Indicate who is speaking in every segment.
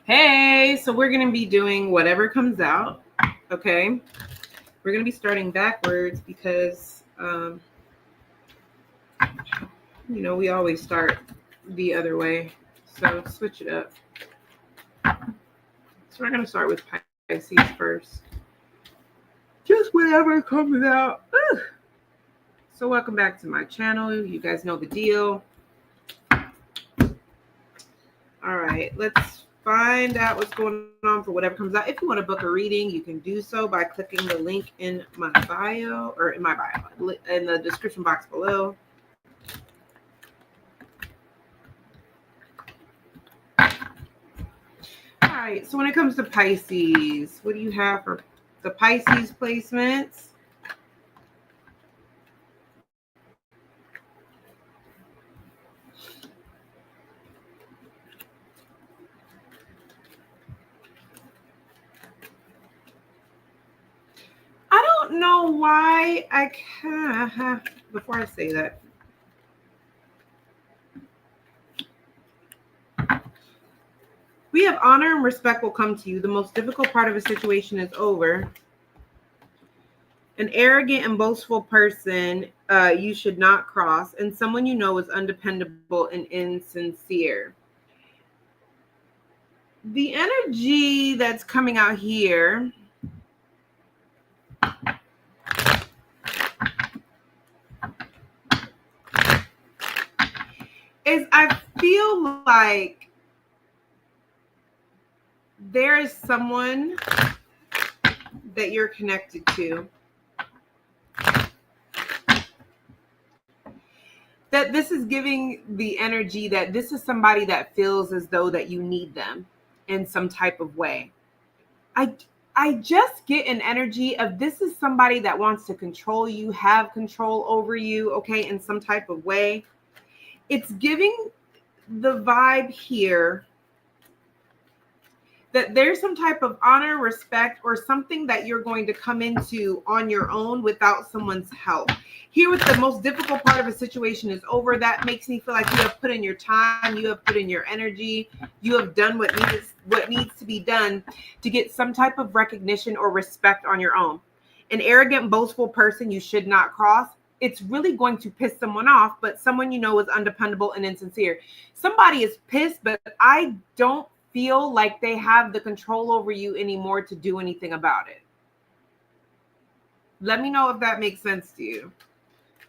Speaker 1: Hey, so we're going to be doing whatever comes out. Okay. We're going to be starting backwards because, we always start the other way. So switch it up. So we're going to start with Pisces first. Just whatever comes out. Ugh. So, welcome back to my channel. You guys know the deal. All right, let's find out what's going on for whatever comes out. If you want to book a reading, you can do so by clicking the link in my bio or in my bio in the description box below. All right, so when it comes to Pisces, what do you have for the Pisces placements? I don't know why I can't. Before I say that, we have honor and respect will come to you. The most difficult part of a situation is over. An arrogant and boastful person you should not cross, and someone you know is undependable and insincere. The energy that's coming out here is I feel like there is someone that you're connected to that this is giving the energy that this is somebody that feels as though that you need them in some type of way. I just get an energy of this is somebody that wants to control you, have control over you, okay, in some type of way. It's giving the vibe here that there's some type of honor, respect, or something that you're going to come into on your own without someone's help. Here with the most difficult part of a situation is over, that makes me feel like you have put in your time, you have put in your energy, you have done what needs to be done to get some type of recognition or respect on your own. An arrogant, boastful person you should not cross. It's really going to piss someone off, but someone you know is undependable and insincere. Somebody is pissed, but I don't feel like they have the control over you anymore to do anything about it. Let me know if that makes sense to you.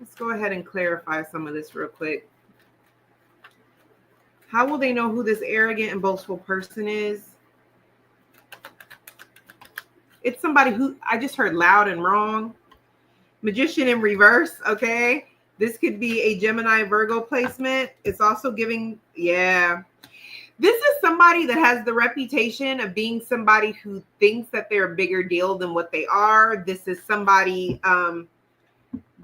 Speaker 1: Let's go ahead and clarify some of this real quick. How will they know who this arrogant and boastful person is? It's somebody who I just heard loud and wrong. Magician in reverse, okay? This could be a Gemini Virgo placement. It's also giving, yeah. This is somebody that has the reputation of being somebody who thinks that they're a bigger deal than what they are. This is somebody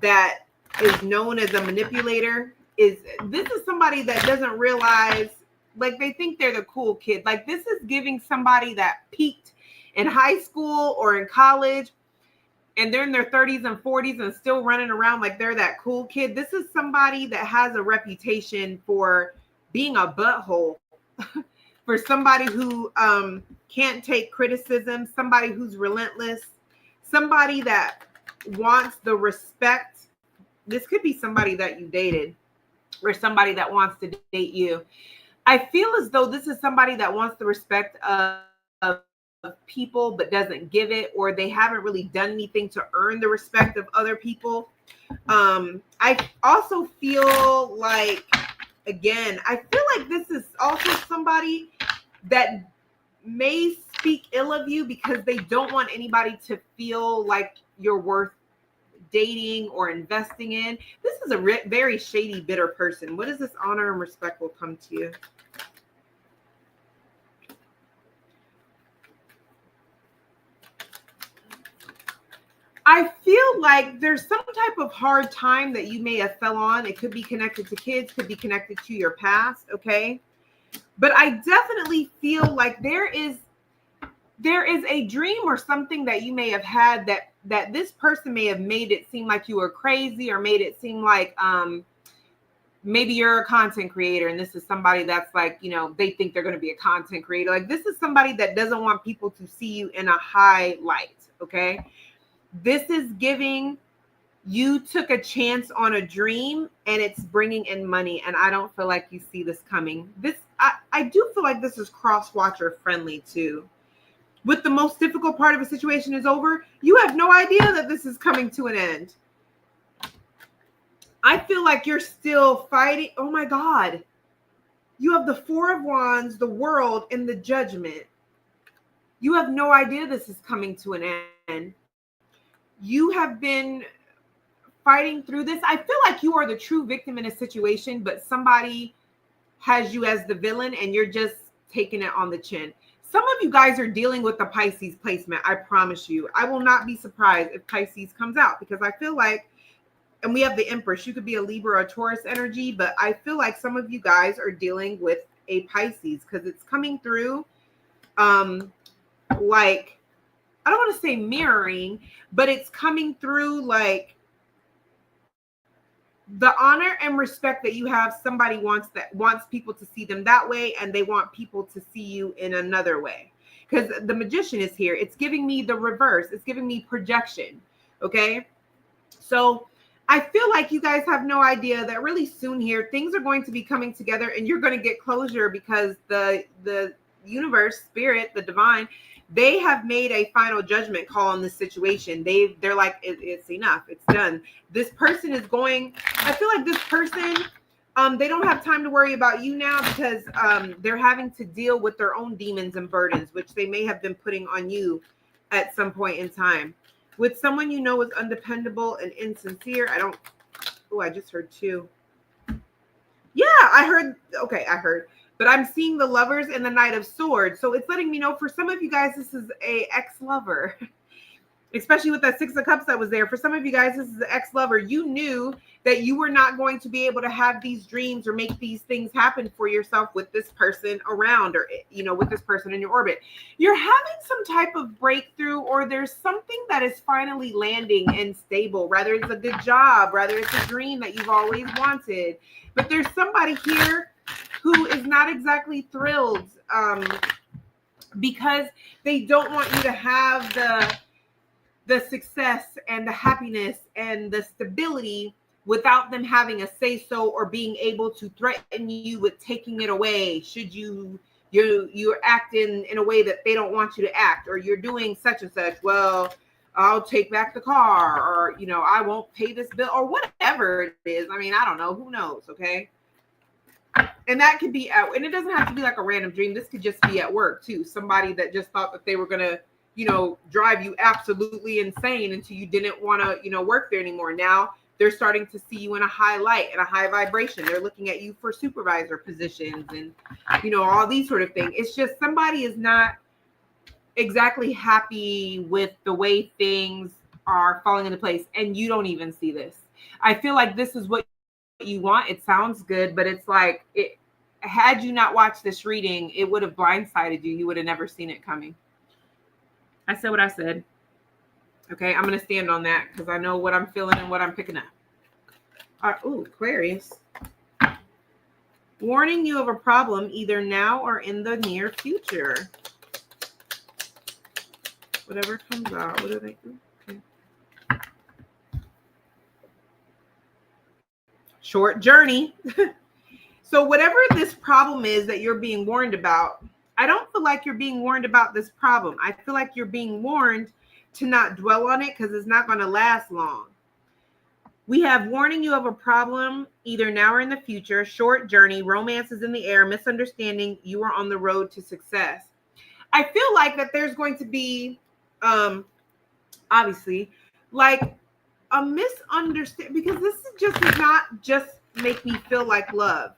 Speaker 1: that is known as a manipulator. This is somebody that doesn't realize, like they think they're the cool kid. Like this is giving somebody that peaked in high school or in college and they're in their 30s and 40s and still running around like they're that cool kid. This is somebody that has a reputation for being a butthole. For somebody who can't take criticism, somebody who's relentless, somebody that wants the respect. This could be somebody that you dated or somebody that wants to date you. I feel as though this is somebody that wants the respect of people but doesn't give it, or they haven't really done anything to earn the respect of other people. I also feel like, again, I feel like this is also somebody that may speak ill of you because they don't want anybody to feel like you're worth dating or investing in. This is a very shady, bitter person. What is this honor and respect will come to you? I feel like there's some type of hard time that you may have fell on. It could be connected to kids, could be connected to your past, okay? But I definitely feel like there is a dream or something that you may have had that this person may have made it seem like you were crazy or made it seem like maybe you're a content creator and this is somebody that's like, you know, they think they're going to be a content creator. Like this is somebody that doesn't want people to see you in a high light. Okay. This is giving, you took a chance on a dream and it's bringing in money. And I don't feel like you see this coming. I do feel like this is cross-watcher friendly too. With the most difficult part of a situation is over, you have no idea that this is coming to an end. I feel like you're still fighting. Oh my God. You have the Four of Wands, the World, and the Judgment. You have no idea this is coming to an end. You have been fighting through this. I feel like you are the true victim in a situation, but somebody has you as the villain and you're just taking it on the chin. Some of you guys are dealing with the Pisces placement. I promise you. I will not be surprised if Pisces comes out because I feel like, and we have the Empress, you could be a Libra or a Taurus energy, but I feel like some of you guys are dealing with a Pisces because it's coming through like, I don't want to say mirroring, but it's coming through like the honor and respect that you have. Somebody wants people to see them that way, and they want people to see you in another way. Because the Magician is here. It's giving me the reverse. It's giving me projection. Okay. So I feel like you guys have no idea that really soon here, things are going to be coming together and you're going to get closure because the universe, spirit, the divine, they have made a final judgment call on this situation. They're like, it's enough. It's done. This person is going, I feel like this person, they don't have time to worry about you now because they're having to deal with their own demons and burdens, which they may have been putting on you at some point in time. With someone you know is undependable and insincere. I just heard two. Yeah, I heard. But I'm seeing the Lovers and the Knight of Swords. So it's letting me know for some of you guys, this is a ex-lover. Especially with that Six of Cups that was there. For some of you guys, this is an ex-lover. You knew that you were not going to be able to have these dreams or make these things happen for yourself with this person around or, you know, with this person in your orbit. You're having some type of breakthrough or there's something that is finally landing and stable. Rather it's a good job, rather it's a dream that you've always wanted. But there's somebody here who is not exactly thrilled because they don't want you to have the success and the happiness and the stability without them having a say so or being able to threaten you with taking it away should you're acting in a way that they don't want you to act, or you're doing such and such. Well, I'll take back the car, or you know, I won't pay this bill, or whatever it is. I mean, I don't know, who knows, okay? And that could be out, and it doesn't have to be like a random dream. This could just be at work too. Somebody that just thought that they were gonna, you know, drive you absolutely insane until you didn't want to, you know, work there anymore. Now they're starting to see you in a high light and a high vibration. They're looking at you for supervisor positions and, you know, all these sort of things. It's just somebody is not exactly happy with the way things are falling into place, and you don't even see this. I feel like this is what you want. It sounds good, but it's like, had you not watched this reading, it would have blindsided you. You would have never seen it coming. I said what I said. Okay, I'm going to stand on that because I know what I'm feeling and what I'm picking up. Aquarius. Warning you of a problem either now or in the near future. Whatever comes out. What do they do? Okay. Short journey. So whatever this problem is that you're being warned about, I don't feel like you're being warned about this problem. I feel like you're being warned to not dwell on it because it's not going to last long. We have warning you of a problem either now or in the future, short journey, romance is in the air, misunderstanding, you are on the road to success. I feel like that there's going to be, obviously, like a misunderstanding, because this does not just make me feel like love.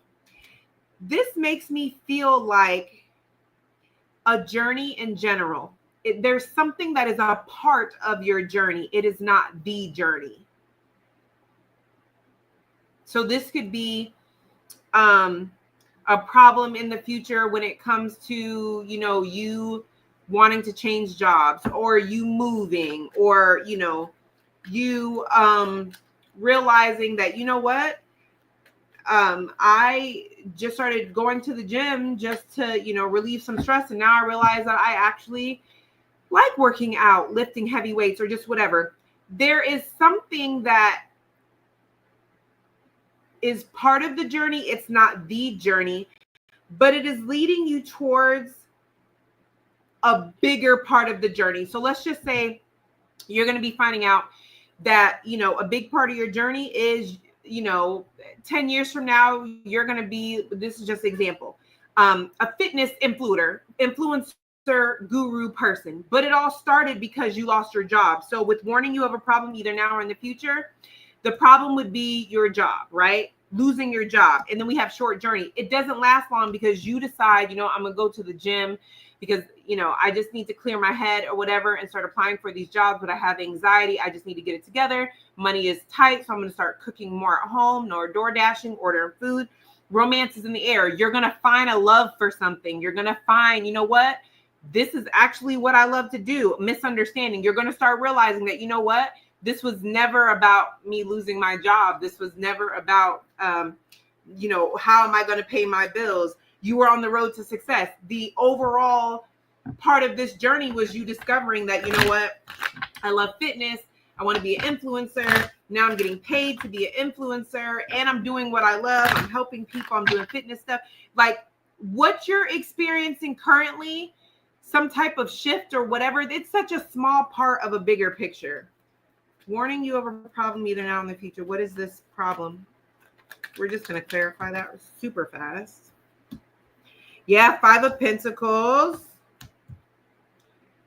Speaker 1: This makes me feel like a journey in general. There's something that is a part of your journey. It is not the journey. So this could be a problem in the future when it comes to, you know, you wanting to change jobs, or you moving, or, you know, you realizing that, you know what, I just started going to the gym just to, relieve some stress. And now I realize that I actually like working out, lifting heavy weights, or just whatever. There is something that is part of the journey. It's not the journey, but it is leading you towards a bigger part of the journey. So let's just say you're going to be finding out that, a big part of your journey is, 10 years from now, you're going to be, this is just an example, a fitness influencer, guru person. But it all started because you lost your job. So with warning you of a problem either now or in the future, the problem would be your job, right? Losing your job. And then we have short journey. It doesn't last long because you decide, I'm going to go to the gym because, I just need to clear my head or whatever and start applying for these jobs, but I have anxiety. I just need to get it together. Money is tight. So I'm going to start cooking more at home, no door dashing, ordering food. Romance is in the air. You're going to find a love for something. You're going to find, you know what? This is actually what I love to do. Misunderstanding. You're going to start realizing that, this was never about me losing my job. This was never about, how am I going to pay my bills? You were on the road to success. The overall part of this journey was you discovering that, I love fitness. I want to be an influencer. Now I'm getting paid to be an influencer and I'm doing what I love. I'm helping people. I'm doing fitness stuff. Like what you're experiencing currently, some type of shift or whatever, it's such a small part of a bigger picture. Warning you of a problem either now or in the future. What is this problem? We're just going to clarify that super fast. Yeah, 5 of Pentacles.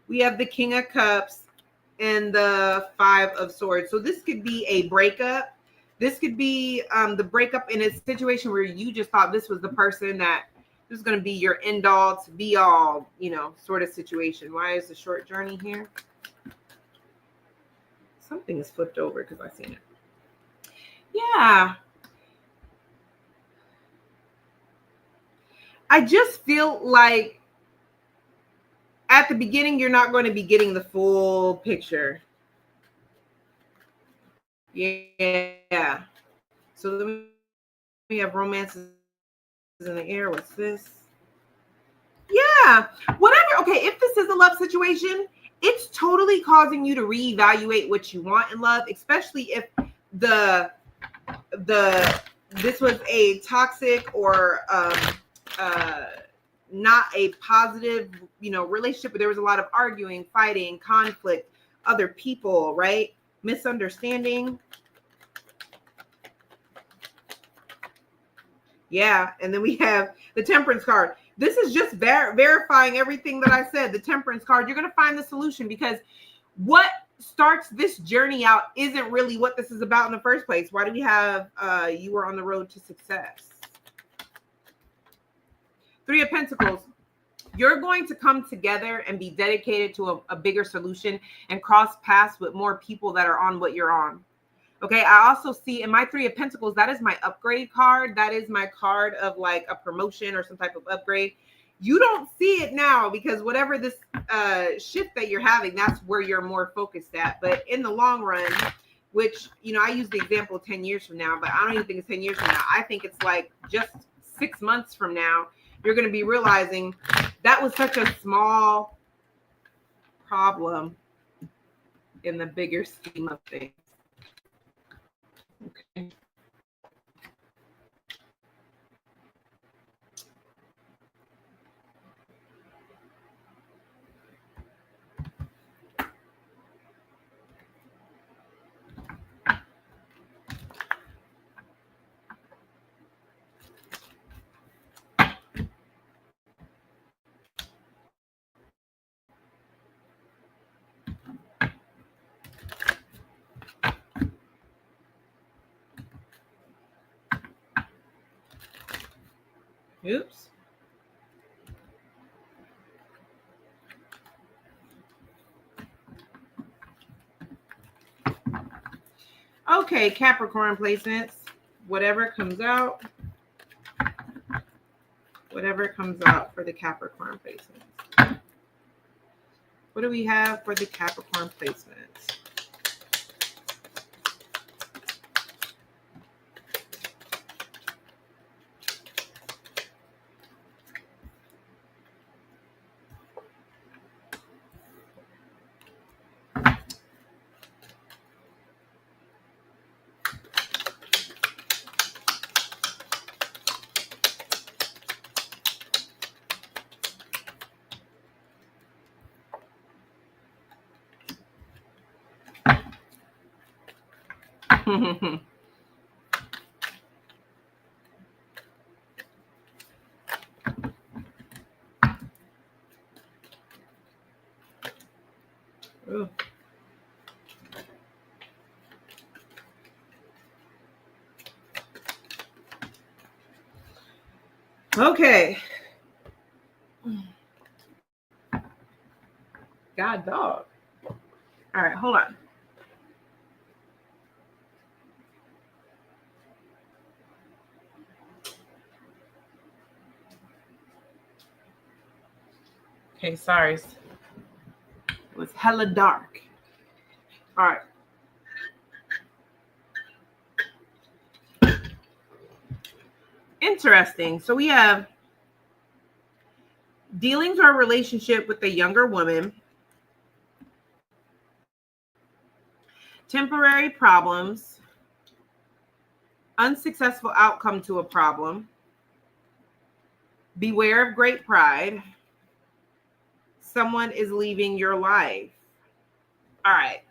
Speaker 1: We have the King of Cups and the 5 of Swords. So this could be a breakup. This could be the breakup in a situation where you just thought this was the person that this is going to be your end all to be all, sort of situation. Why is the short journey here? Something is flipped over because I've seen it. Yeah. I just feel like at the beginning, you're not going to be getting the full picture. Yeah. So then we have romances in the air. What's this? Yeah. Whatever. Okay. If this is a love situation, it's totally causing you to reevaluate what you want in love, especially if this was a toxic or not a positive, relationship, but there was a lot of arguing, fighting, conflict, other people, right? Misunderstanding. Yeah. And then we have the Temperance card. This is just verifying everything that I said. The Temperance card, you're going to find the solution because what starts this journey out isn't really what this is about in the first place. Why do we have you were on the road to success? 3 of Pentacles. You're going to come together and be dedicated to a bigger solution and cross paths with more people that are on what you're on. Okay, I also see in my 3 of Pentacles, that is my upgrade card. That is my card of like a promotion or some type of upgrade. You don't see it now because whatever this shift that you're having, that's where you're more focused at. But in the long run, which, I use the example 10 years from now, but I don't even think it's 10 years from now. I think it's like just 6 months from now, you're going to be realizing that was such a small problem in the bigger scheme of things. Okay. Oops. Okay, Capricorn placements. Whatever comes out for the Capricorn placements. What do we have for the Capricorn placements? Ooh. Okay. God dog. All right, hold on. Okay, sorry. It was hella dark. All right. Interesting. So we have dealings or relationship with a younger woman, temporary problems, unsuccessful outcome to a problem, beware of great pride, someone is leaving your life. All right.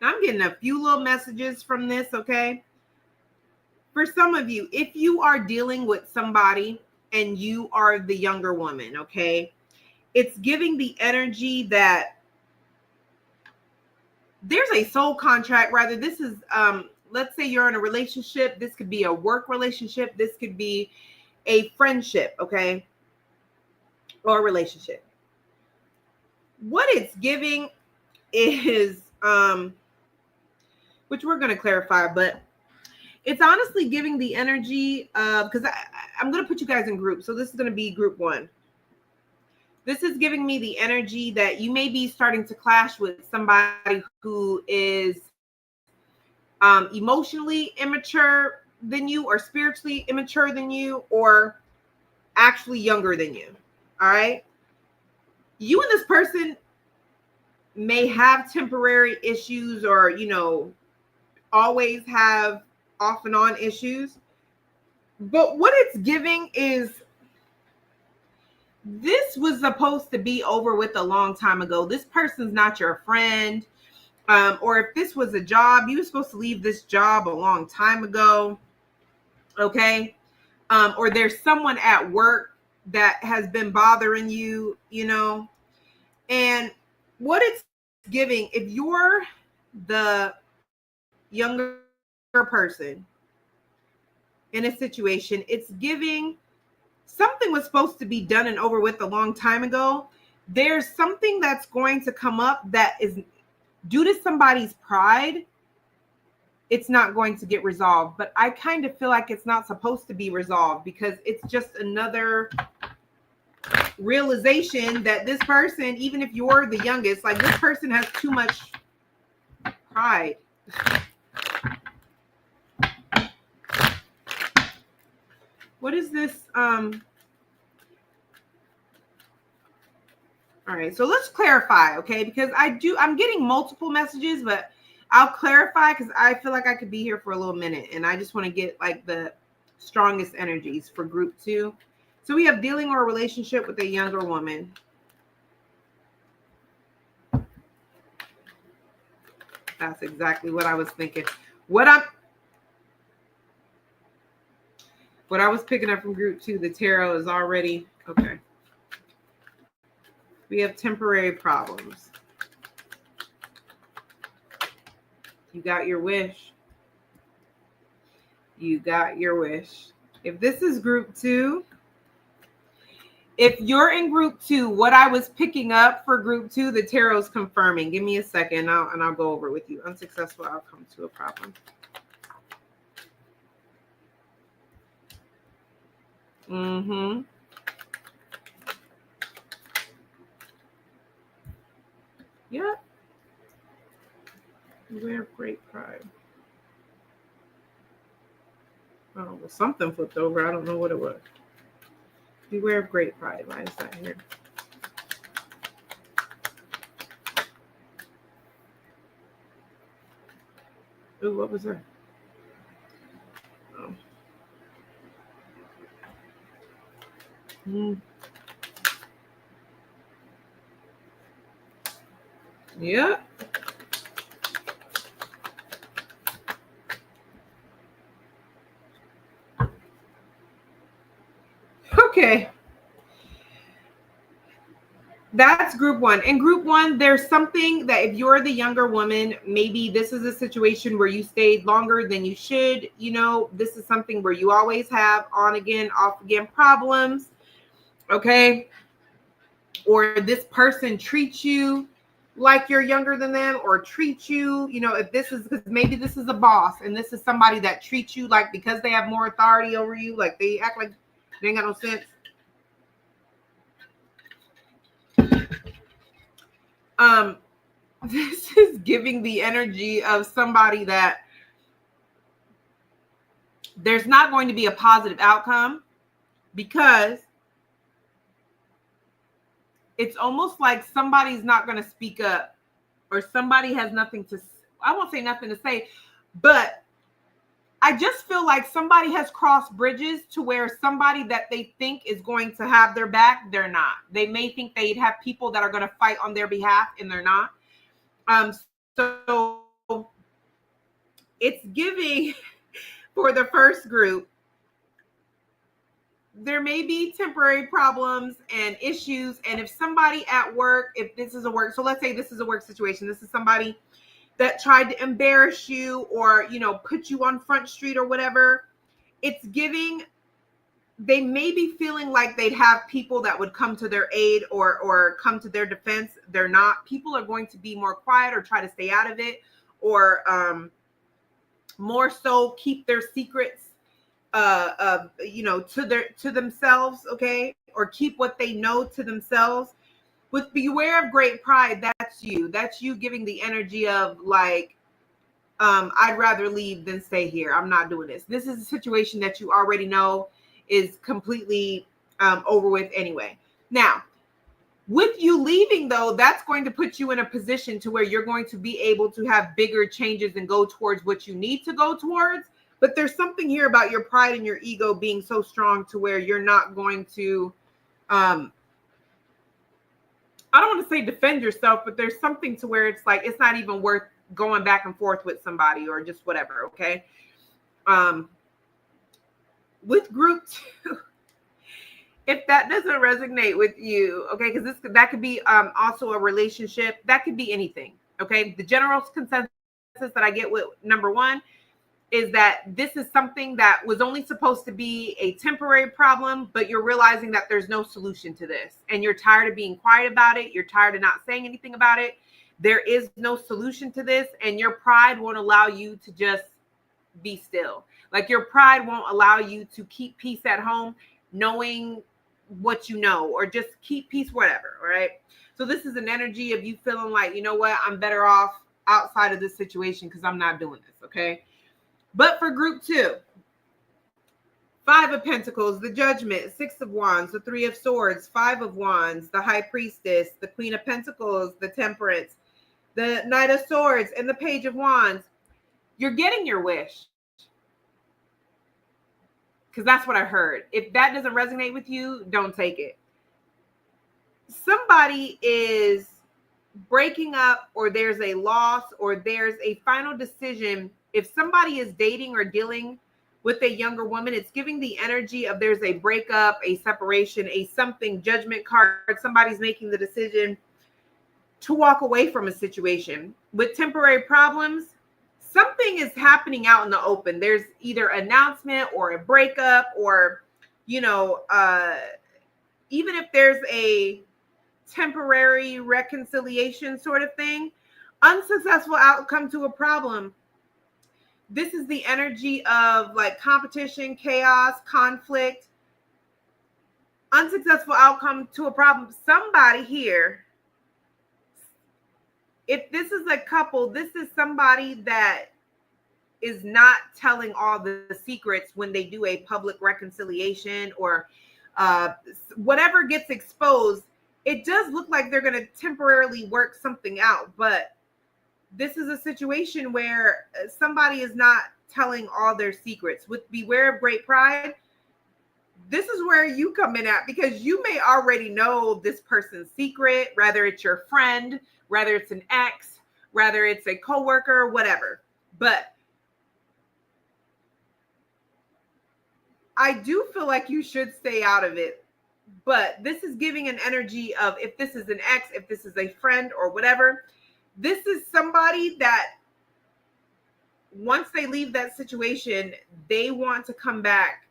Speaker 1: Now I'm getting a few little messages from this, okay? For some of you, if you are dealing with somebody and you are the younger woman, okay, it's giving the energy that there's a soul contract. Rather, this is, let's say you're in a relationship. This could be a work relationship. This could be a friendship, okay, or a relationship. What it's giving is, which we're going to clarify, but it's honestly giving the energy of, because I'm going to put you guys in groups. So this is going to be group one. This is giving me the energy that you may be starting to clash with somebody who is emotionally immature than you, or spiritually immature than you, or actually younger than you. All right. You and this person may have temporary issues, or, always have off and on issues. But what it's giving is, this was supposed to be over with a long time ago. This person's not your friend. Or if this was a job, you were supposed to leave this job a long time ago. Okay. Or there's someone at work that has been bothering you, and what it's giving, if you're the younger person in a situation, it's giving something was supposed to be done and over with a long time ago. There's something that's going to come up that is due to somebody's pride. It's not going to get resolved, but I kind of feel like it's not supposed to be resolved, because it's just another realization that this person, even if you're the youngest, like, this person has too much pride. What is this? All right, so let's clarify, okay? Because I'm getting multiple messages, but I'll clarify because I feel like I could be here for a little minute, and I just want to get like the strongest energies for group two. So we have dealing or a relationship with a younger woman. That's exactly what I was thinking. What I was picking up from group two, the tarot is already okay. We have temporary problems. You got your wish. You got your wish. If this is group two, if you're in group two, what I was picking up for group two, the tarot's confirming. Give me a second, and I'll go over it with you. Unsuccessful outcome to a problem. Mm-hmm. Yep. Beware of great pride. Oh, well, something flipped over. I don't know what it was. Beware of great pride. Why is that here? Ooh, what was that? Oh. Yep. Okay. That's group one. In group one, there's something that if you're the younger woman, maybe this is a situation where you stayed longer than you should. You know, this is something where you always have on again, off again problems. Okay. Or this person treats you like you're younger than them, or treat you, you know, if this is because maybe this is a boss and this is somebody that treats you like because they have more authority over you, like they act like they ain't got no sense. This is giving the energy of somebody that there's not going to be a positive outcome, because it's almost like somebody's not going to speak up, or somebody has nothing to, I won't say nothing to say, but I just feel like somebody has crossed bridges to where somebody that they think is going to have their back, they're not. They may think they'd have people that are going to fight on their behalf, and they're not. So it's giving for the first group, there may be temporary problems and issues. And if somebody at work, if this is a work, so let's say this is a work situation, this is somebody that tried to embarrass you or, you know, put you on Front Street or whatever, it's giving, they may be feeling like they'd have people that would come to their aid or come to their defense. They're not. People are going to be more quiet or try to stay out of it, or more so keep their secrets you know, to themselves, okay, or keep what they know to themselves. With beware of great pride, that's you giving the energy of like, I'd rather leave than stay here. I'm not doing this. This is a situation that you already know is completely over with anyway. Now, with you leaving though, that's going to put you in a position to where you're going to be able to have bigger changes and go towards what you need to go towards. But there's something here about your pride and your ego being so strong to where you're not going to, I don't want to say defend yourself, but there's something to where it's like, it's not even worth going back and forth with somebody or just whatever. Okay. With group two, if that doesn't resonate with you, okay, because that could be also a relationship, that could be anything. Okay. The general consensus that I get with number one is that this is something that was only supposed to be a temporary problem, but you're realizing that there's no solution to this. And you're tired of being quiet about it. You're tired of not saying anything about it. There is no solution to this. And your pride won't allow you to just be still. Like your pride won't allow you to keep peace at home, knowing what you know, or just keep peace, whatever. All right. So this is an energy of you feeling like, you know what, I'm better off outside of this situation because I'm not doing this. Okay. But for group two, 5 of Pentacles, the Judgment, 6 of Wands, the 3 of Swords, 5 of Wands, the High Priestess, the Queen of Pentacles, the Temperance, the Knight of Swords, and the Page of Wands. You're getting your wish. Because that's what I heard. If that doesn't resonate with you, don't take it. Somebody is breaking up, or there's a loss, or there's a final decision. If somebody is dating or dealing with a younger woman, it's giving the energy of there's a breakup, a separation, a something, judgment card. Somebody's making the decision to walk away from a situation. With temporary problems, something is happening out in the open. There's either announcement or a breakup, or, you know, even if there's a temporary reconciliation sort of thing, unsuccessful outcome to a problem. This is the energy of like competition, chaos, conflict, unsuccessful outcome to a problem. Somebody here, if this is a couple, this is somebody that is not telling all the secrets when they do a public reconciliation, or whatever gets exposed. It does look like they're going to temporarily work something out, but this is a situation where somebody is not telling all their secrets. With beware of great pride, this is where you come in at, because you may already know this person's secret, whether it's your friend, whether it's an ex, whether it's a coworker, whatever. But I do feel like you should stay out of it. but this is giving an energy of, if this is an ex, if this is a friend or whatever, this is somebody that once they leave that situation, they want to come back.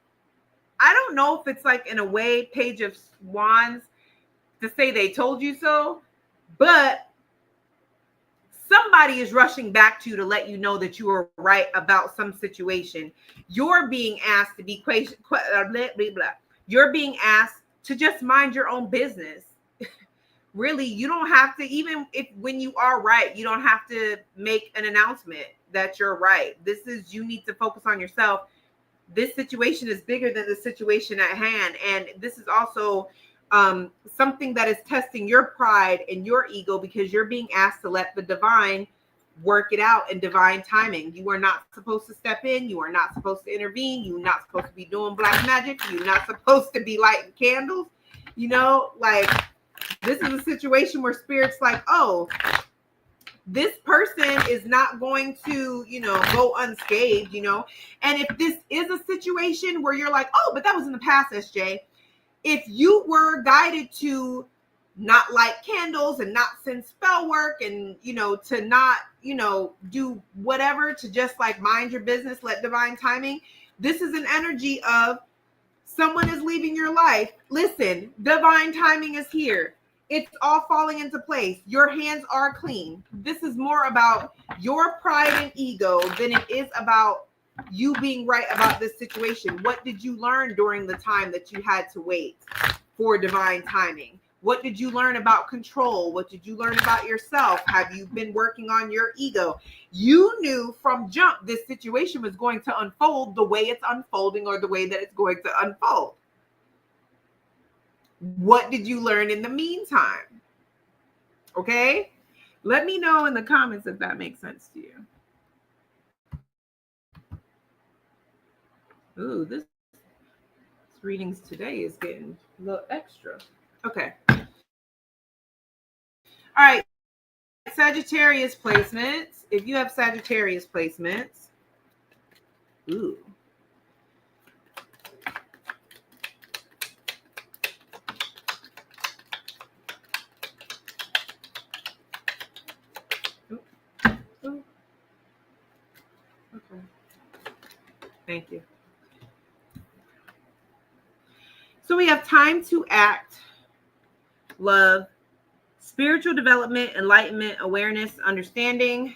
Speaker 1: I don't know if it's like, in a way, Page of Wands to say they told you so, but somebody is rushing back to you to let you know that you were right about some situation. You're being asked to be you're being asked to just mind your own business. Really, you don't have to, even if when you are right, you don't have to make an announcement that you're right. This is, you need to focus on yourself. This situation is bigger than the situation at hand. And this is also something that is testing your pride and your ego, because you're being asked to let the divine work it out in divine timing. You are not supposed to step in. You are not supposed to intervene. You're not supposed to be doing black magic. You're not supposed to be lighting candles. You know, like, this is a situation where Spirit's like, oh, this person is not going to, you know, go unscathed, you know. And if this is a situation where you're like, oh, but that was in the past, SJ. If you were guided to not light candles and not send spell work and, you know, to not, you know, do whatever, to just like mind your business, let divine timing, this is an energy of someone is leaving your life. Listen, divine timing is here. It's all falling into place. Your hands are clean. This is more about your pride and ego than it is about you being right about this situation. What did you learn during the time that you had to wait for divine timing? What did you learn about control? What did you learn about yourself? Have you been working on your ego? You knew from jump this situation was going to unfold the way it's unfolding, or the way that it's going to unfold. What did you learn in the meantime? Okay? Let me know in the comments if that makes sense to you. Ooh, this readings today is getting a little extra. Okay. All right. Sagittarius placements. If you have Sagittarius placements, ooh. Okay. Thank you. So we have time to act, love, spiritual development, enlightenment, awareness, understanding,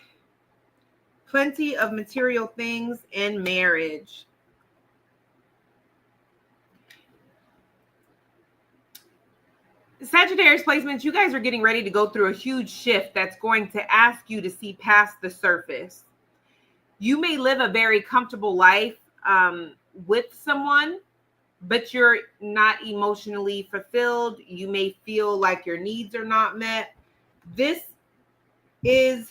Speaker 1: plenty of material things, and marriage. Sagittarius placements, you guys are getting ready to go through a huge shift that's going to ask you to see past the surface. You may live a very comfortable life with someone, but you're not emotionally fulfilled. You may feel like your needs are not met. This is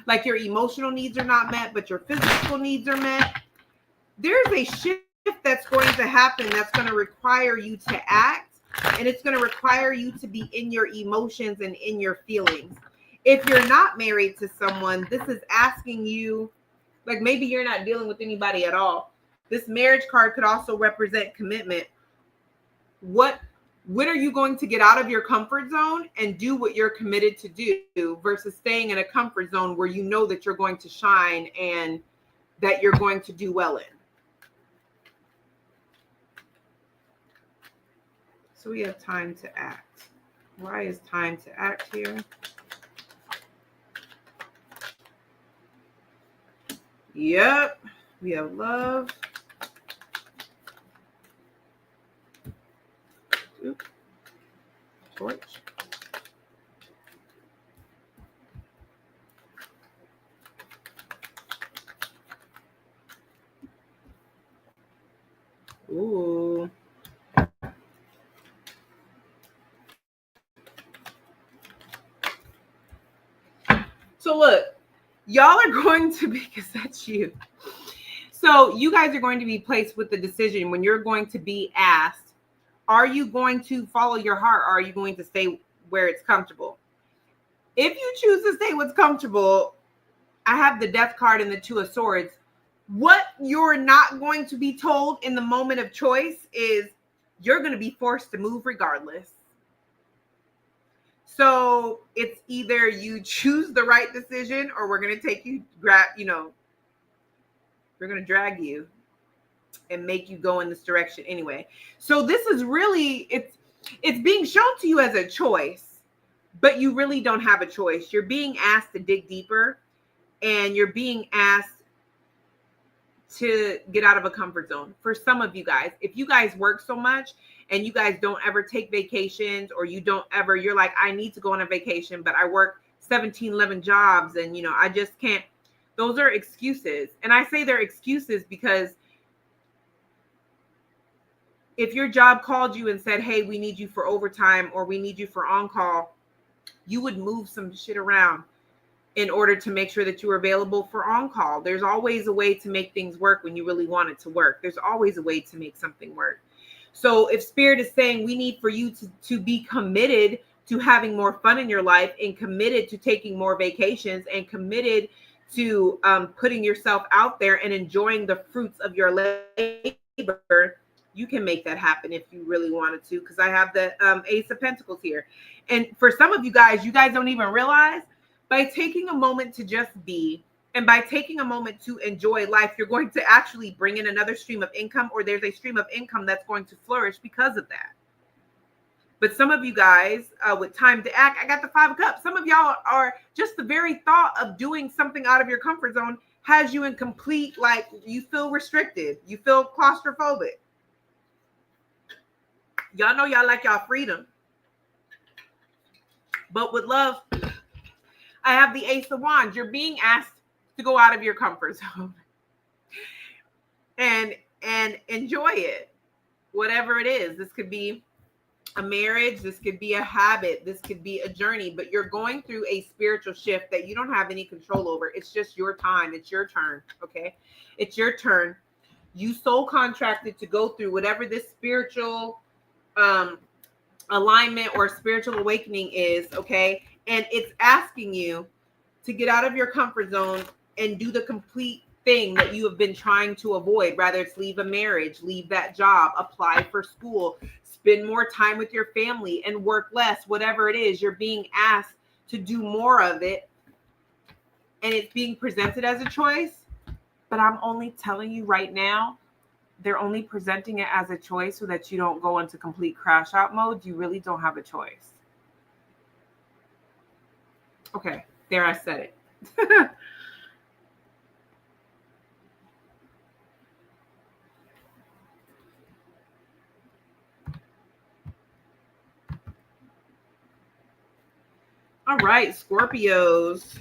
Speaker 1: like your emotional needs are not met, but your physical needs are met. There's a shift that's going to happen that's going to require you to act, and it's going to require you to be in your emotions and in your feelings. If you're not married to someone, this is asking you, like, maybe you're not dealing with anybody at all. This marriage card could also represent commitment. When are you going to get out of your comfort zone and do what you're committed to do, versus staying in a comfort zone where you know that you're going to shine and that you're going to do well in? So we have time to act. Why is time to act here? Yep. We have love. Oop. Torch. Ooh. So look, y'all are going to be, because that's you. So you guys are going to be placed with the decision when you're going to be asked, are you going to follow your heart, or are you going to stay where it's comfortable? If you choose to stay what's comfortable, I have the Death card and the Two of Swords. What you're not going to be told in the moment of choice is, you're going to be forced to move regardless. So it's either you choose the right decision, or we're going to take you, we're going to drag you and make you go in this direction anyway. So this is really, it's being shown to you as a choice, but you really don't have a choice. You're being asked to dig deeper, and you're being asked to get out of a comfort zone. For some of you guys, if you guys work so much and you guys don't ever take vacations, or you're like, I need to go on a vacation, but I work 17, 11 jobs and, I just can't. Those are excuses. And I say they're excuses because if your job called you and said, hey, we need you for overtime, or we need you for on-call, you would move some shit around in order to make sure that you were available for on-call. There's always a way to make things work when you really want it to work. There's always a way to make something work. So if Spirit is saying we need for you to be committed to having more fun in your life, and committed to taking more vacations, and committed to putting yourself out there and enjoying the fruits of your labor, you can make that happen if you really wanted to, because I have the Ace of Pentacles here. And for some of you guys don't even realize, by taking a moment to just be, and by taking a moment to enjoy life, you're going to actually bring in another stream of income, or there's a stream of income that's going to flourish because of that. But some of you guys with time to act, I got the 5 of Cups. Some of y'all are just the very thought of doing something out of your comfort zone has you in complete, like, you feel restricted. You feel claustrophobic. Y'all know y'all like y'all freedom. But with love, I have the Ace of Wands. You're being asked to go out of your comfort zone and enjoy it. Whatever it is. This could be a marriage. This could be a habit. This could be a journey. But you're going through a spiritual shift that you don't have any control over. It's just your time. It's your turn. Okay? It's your turn. You soul contracted to go through whatever this spiritual alignment or spiritual awakening is. Okay? And it's asking you to get out of your comfort zone and do the complete thing that you have been trying to avoid. Rather it's leave a marriage, leave that job, apply for school, spend more time with your family, and work less. Whatever it is, you're being asked to do more of it. And it's being presented as a choice. But I'm only telling you right now, they're only presenting it as a choice so that you don't go into complete crash out mode. You really don't have a choice. Okay, there, I said it. All right, Scorpios.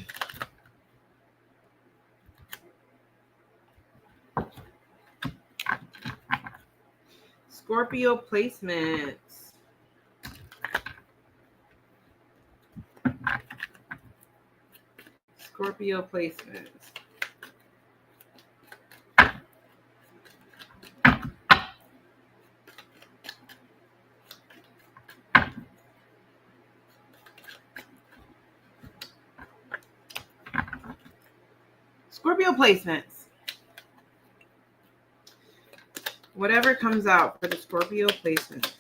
Speaker 1: Scorpio placements. Scorpio placements. Scorpio placements. Whatever comes out for the Scorpio placements.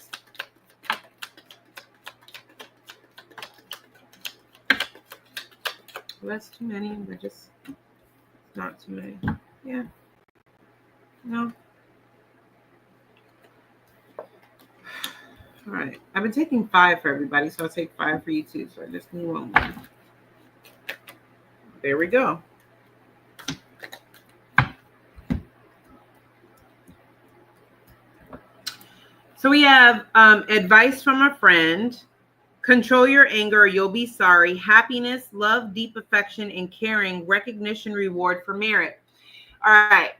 Speaker 1: Well, that's too many. They're just not too many. Yeah. No. All right. I've been taking 5 for everybody, so I'll take 5 for you too. So I just need one more. There we go. So we have advice from a friend. Control your anger or you'll be sorry. Happiness, love, deep affection, and caring. Recognition, reward for merit. All right.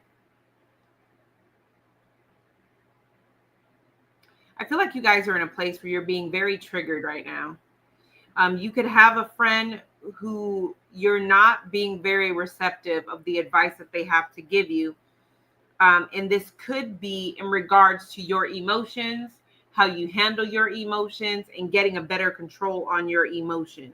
Speaker 1: I feel like you guys are in a place where you're being very triggered right now. You could have a friend who you're not being very receptive of the advice that they have to give you. And this could be in regards to your emotions, how you handle your emotions, and getting a better control on your emotions.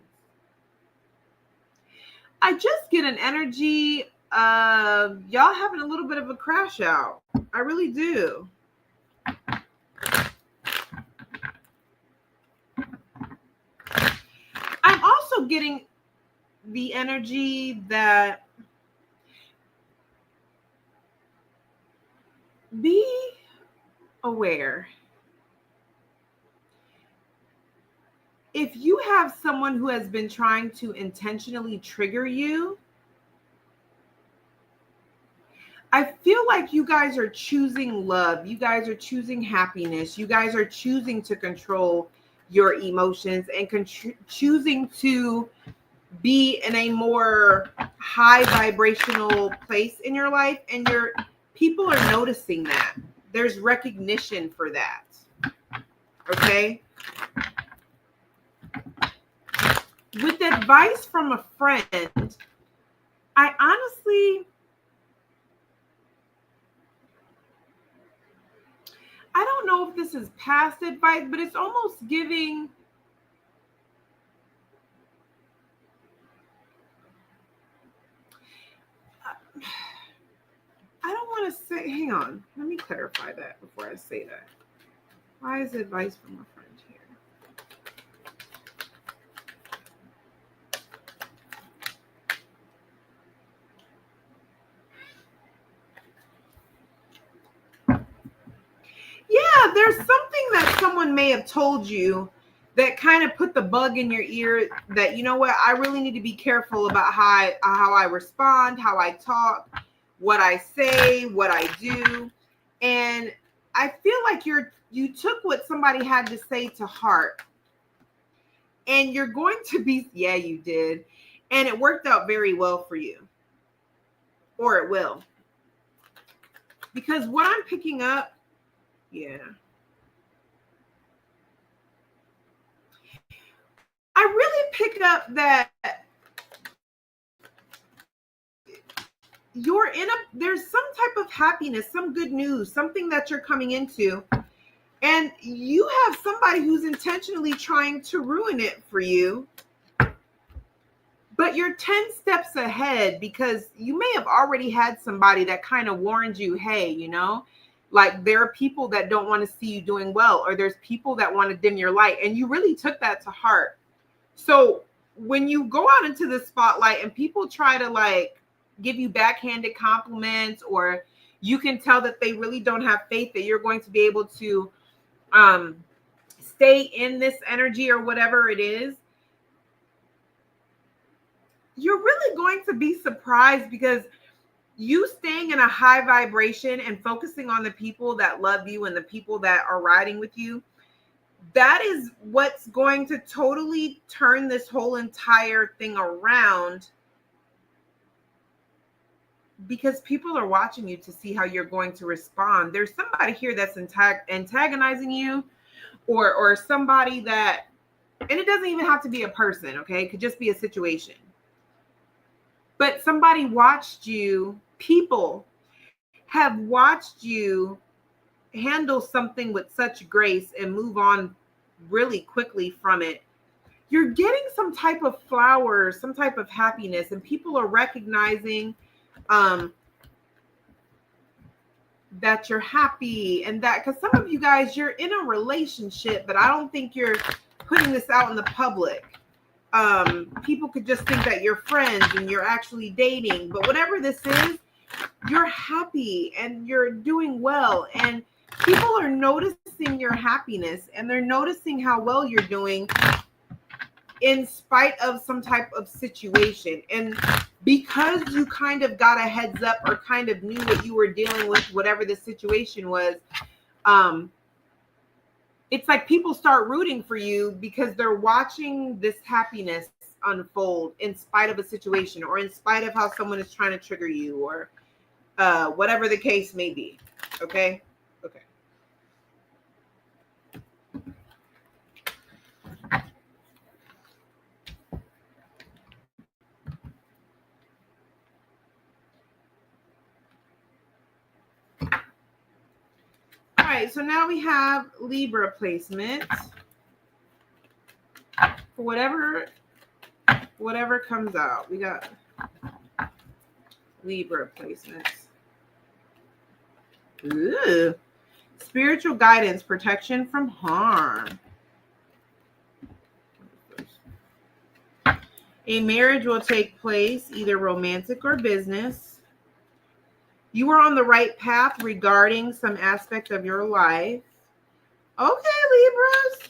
Speaker 1: I just get an energy of y'all having a little bit of a crash out. I really do. also getting the energy that be aware. If you have someone who has been trying to intentionally trigger you, I feel like you guys are choosing love. You guys are choosing happiness. You guys are choosing to control your emotions and choosing to be in a more high vibrational place in your life. And your people are noticing that. There's recognition for that. Okay? With advice from a friend, I don't know if this is past advice, but it's almost giving I don't want to say, hang on, let me clarify that before I say that. Why is advice from a friend here? Yeah, there's something that someone may have told you that kind of put the bug in your ear that, you know what, I really need to be careful about how I respond, how I talk, what I say, what I do. And I feel like you took what somebody had to say to heart. And you're going to be, yeah, you did. And it worked out very well for you. Or it will. Because what I'm picking up, yeah. I really pick up that there's some type of happiness, some good news, something that you're coming into, and you have somebody who's intentionally trying to ruin it for you, but you're 10 steps ahead because you may have already had somebody that kind of warned you, hey, you know, like there are people that don't want to see you doing well, or there's people that want to dim your light, and you really took that to heart. So when you go out into the spotlight and people try to like give you backhanded compliments, or you can tell that they really don't have faith that you're going to be able to stay in this energy or whatever it is, you're really going to be surprised, because you staying in a high vibration and focusing on the people that love you and the people that are riding with you, that is what's going to totally turn this whole entire thing around, because people are watching you to see how you're going to respond. There's somebody here that's antagonizing you, or somebody that, and it doesn't even have to be a person, okay? It could just be a situation. But somebody watched you, people have watched you handle something with such grace and move on really quickly from it. You're getting some type of flowers, some type of happiness, and people are recognizing that you're happy, and that, because some of you guys, you're in a relationship, but I don't think you're putting this out in the public. People could just think that you're friends and you're actually dating, but whatever this is, you're happy and you're doing well, and people are noticing your happiness, and they're noticing how well you're doing in spite of some type of situation. And because you kind of got a heads up or kind of knew what you were dealing with, whatever the situation was, it's like people start rooting for you because they're watching this happiness unfold in spite of a situation, or in spite of how someone is trying to trigger you, or whatever the case may be. Okay. All right, so now we have Libra placement. For whatever comes out, we got Libra placements. Ooh. Spiritual guidance, protection from harm. A marriage will take place, either romantic or business. You are on the right path regarding some aspect of your life. Okay, Libras.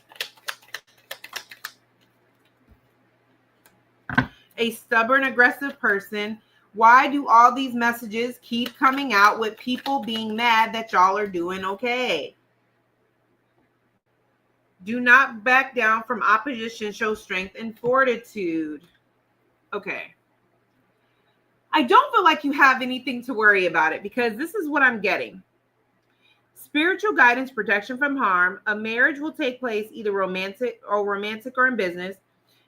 Speaker 1: A stubborn, aggressive person. Why do all these messages keep coming out with people being mad that y'all are doing okay? Do not back down from opposition. Show strength and fortitude. Okay. I don't feel like you have anything to worry about it because this is what I'm getting. Spiritual guidance, protection from harm. A marriage will take place, either romantic or in business.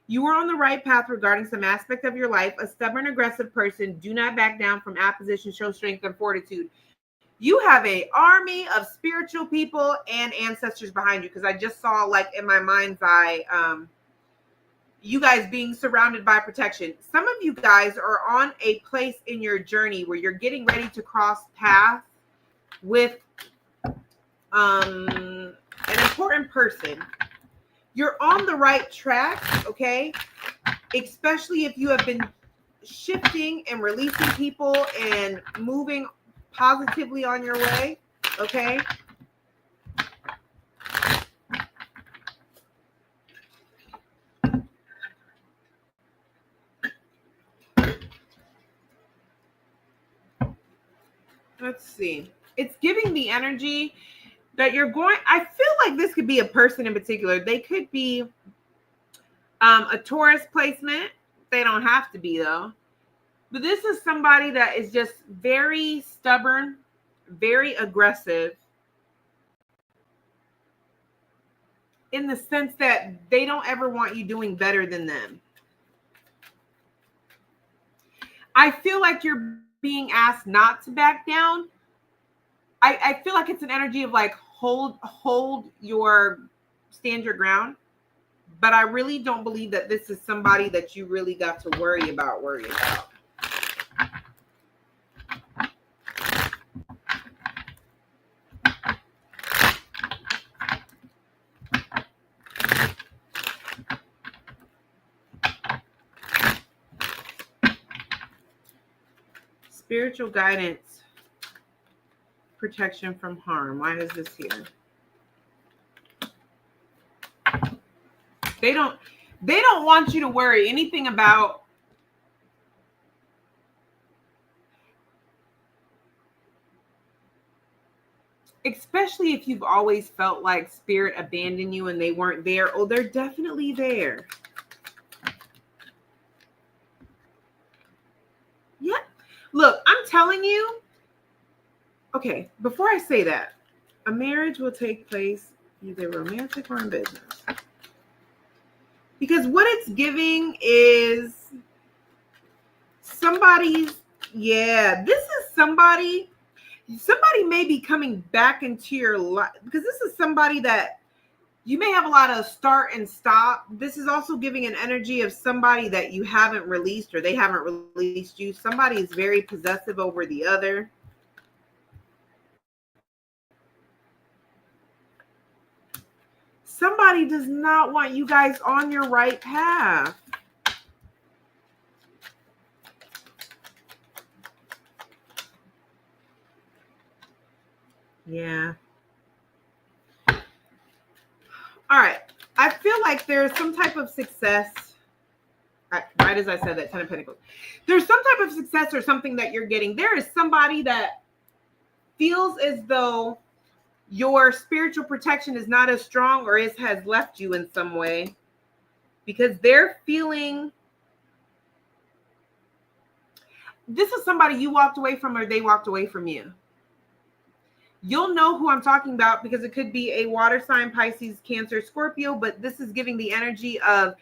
Speaker 1: You are on the right path regarding some aspect of your life. A stubborn, aggressive person. Do not back down from opposition. Show strength and fortitude. You have an army of spiritual people and ancestors behind you, because I just saw, like, in my mind's eye, you guys being surrounded by protection. Some of you guys are on a place in your journey where you're getting ready to cross paths with an important person. You're on the right track, okay? Especially if you have been shifting and releasing people and moving positively on your way, okay? Let's see. It's giving the energy that you're going. I feel like this could be a person in particular. They could be a Taurus placement. They don't have to be, though. But this is somebody that is just very stubborn, very aggressive, in the sense that they don't ever want you doing better than them. I feel like you're being asked not to back down. I feel like it's an energy of like stand your ground. But I really don't believe that this is somebody that you really got to worry about. Spiritual guidance, protection from harm. Why is this here? They don't want you to worry anything about especially if you've always felt like spirit abandoned you and they weren't there. Oh, they're definitely there. Yeah. Look, I'm telling you. Okay, before I say that, a marriage will take place either romantic or in business. Because what it's giving is somebody's, this is somebody may be coming back into your life, because this is somebody that you may have a lot of start and stop. This is also giving an energy of somebody that you haven't released or they haven't released you. Somebody is very possessive over the other. Somebody does not want you guys on your right path. Yeah. All right. I feel like there's some type of success. Right as I said that, 10 of Pentacles. There's some type of success or something that you're getting. There is somebody that feels as though your spiritual protection is not as strong or has left you in some way, because they're feeling this is somebody you walked away from or they walked away from you. You'll know who I'm talking about because it could be a water sign, Pisces, Cancer, Scorpio, but this is giving the energy of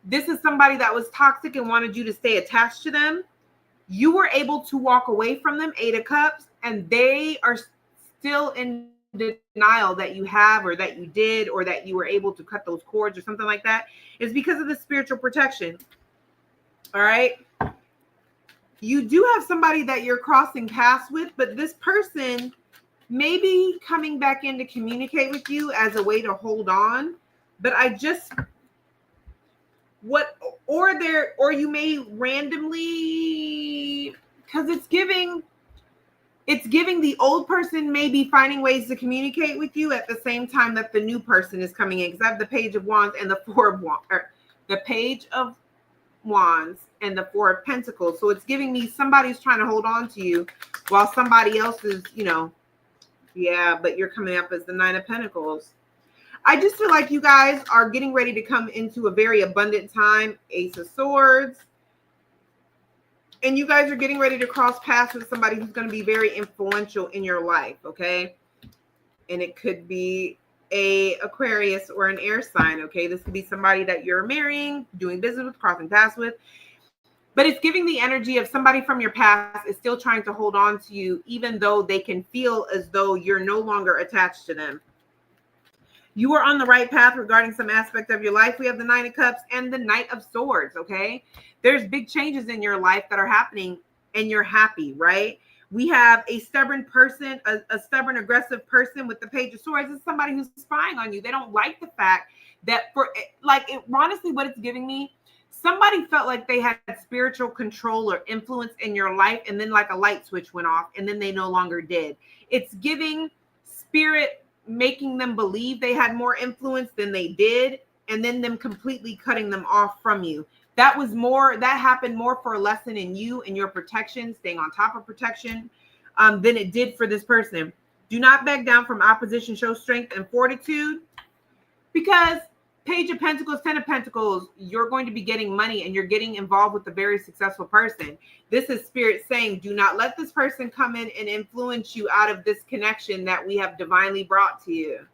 Speaker 1: this is somebody that was toxic and wanted you to stay attached to them. You were able to walk away from them, 8 of Cups, and they are still in denial that you have or that you did or that you were able to cut those cords or something like that. It's because of the spiritual protection. All right. You do have somebody that you're crossing paths with, but this person may be coming back in to communicate with you as a way to hold on. But I just feel like this is somebody that you guys are going to or you may randomly, because it's giving the old person may be finding ways to communicate with you at the same time that the new person is coming in. Because I have the Page of Wands and the Four of Wands, or the Page of Wands and the Four of Pentacles. So it's giving me somebody's trying to hold on to you while somebody else is, but you're coming up as the Nine of Pentacles. I just feel like you guys are getting ready to come into a very abundant time. Ace of Swords. And you guys are getting ready to cross paths with somebody who's going to be very influential in your life, okay? And it could be a Aquarius or an air sign, okay? This could be somebody that you're marrying, doing business with, crossing paths with. But it's giving the energy of somebody from your past is still trying to hold on to you, even though they can feel as though you're no longer attached to them. You are on the right path regarding some aspect of your life. We have the Nine of Cups and the Knight of Swords, okay? There's big changes in your life that are happening and you're happy, right? We have a stubborn person, a stubborn, aggressive person with the Page of Swords. It's somebody who's spying on you. They don't like the fact that honestly, what it's giving me, somebody felt like they had spiritual control or influence in your life, and then like a light switch went off and then they no longer did. It's giving spirit making them believe they had more influence than they did, and then them completely cutting them off from you. That happened more for a lesson in you and your protection, staying on top of protection, than it did for this person. Do not back down from opposition. Show strength and fortitude, because Page of Pentacles, Ten of Pentacles, you're going to be getting money and you're getting involved with a very successful person. This is spirit saying, do not let this person come in and influence you out of this connection that we have divinely brought to you.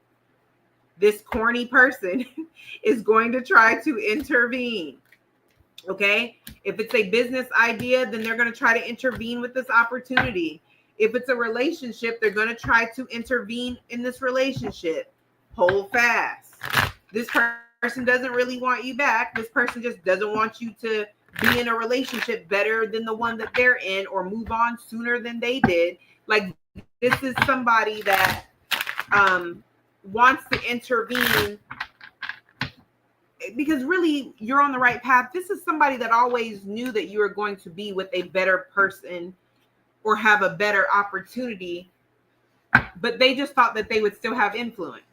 Speaker 1: This corny person is going to try to intervene. Okay? If it's a business idea, then they're going to try to intervene with this opportunity. If it's a relationship, they're going to try to intervene in this relationship. Hold fast. This person doesn't really want you back. This person just doesn't want you to be in a relationship better than the one that they're in, or move on sooner than they did. Like, this is somebody that wants to intervene, because really you're on the right path. This is somebody that always knew that you were going to be with a better person or have a better opportunity, but they just thought that they would still have influence.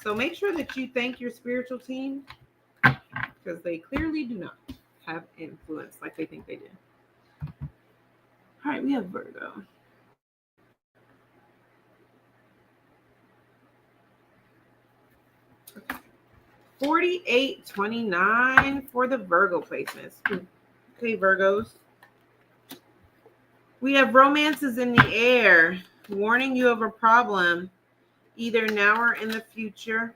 Speaker 1: So make sure that you thank your spiritual team, because they clearly do not have influence like they think they do. All right, we have Virgo. Okay. 4829 for the Virgo placements. Okay, Virgos. We have romances in the air, warning you of a problem, either now or in the future.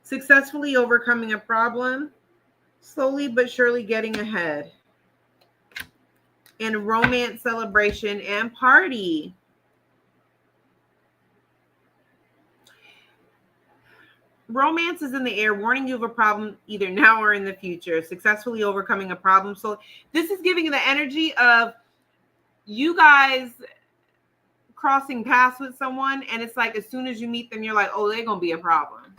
Speaker 1: Successfully overcoming a problem, slowly but surely getting ahead. And romance, celebration, and party. Romance is in the air, warning you of a problem, either now or in the future. Successfully overcoming a problem. So this is giving you the energy of you guys crossing paths with someone, and it's like as soon as you meet them, you're like, oh, they're gonna be a problem.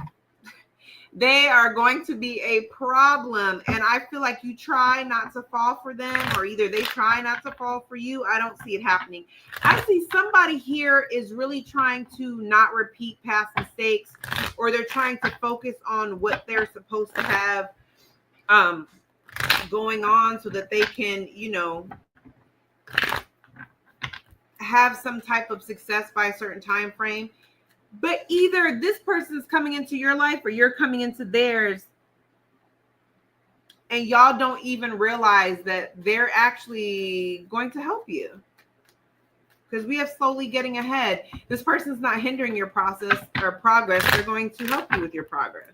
Speaker 1: They are going to be a problem. And I feel like you try not to fall for them, or either they try not to fall for you. I don't see it happening. I see somebody here is really trying to not repeat past mistakes, or they're trying to focus on what they're supposed to have going on, so that they can, have some type of success by a certain time frame. But either this person's coming into your life or you're coming into theirs, and y'all don't even realize that they're actually going to help you, because we have slowly getting ahead. This person's not hindering your process or progress. They're going to help you with your progress.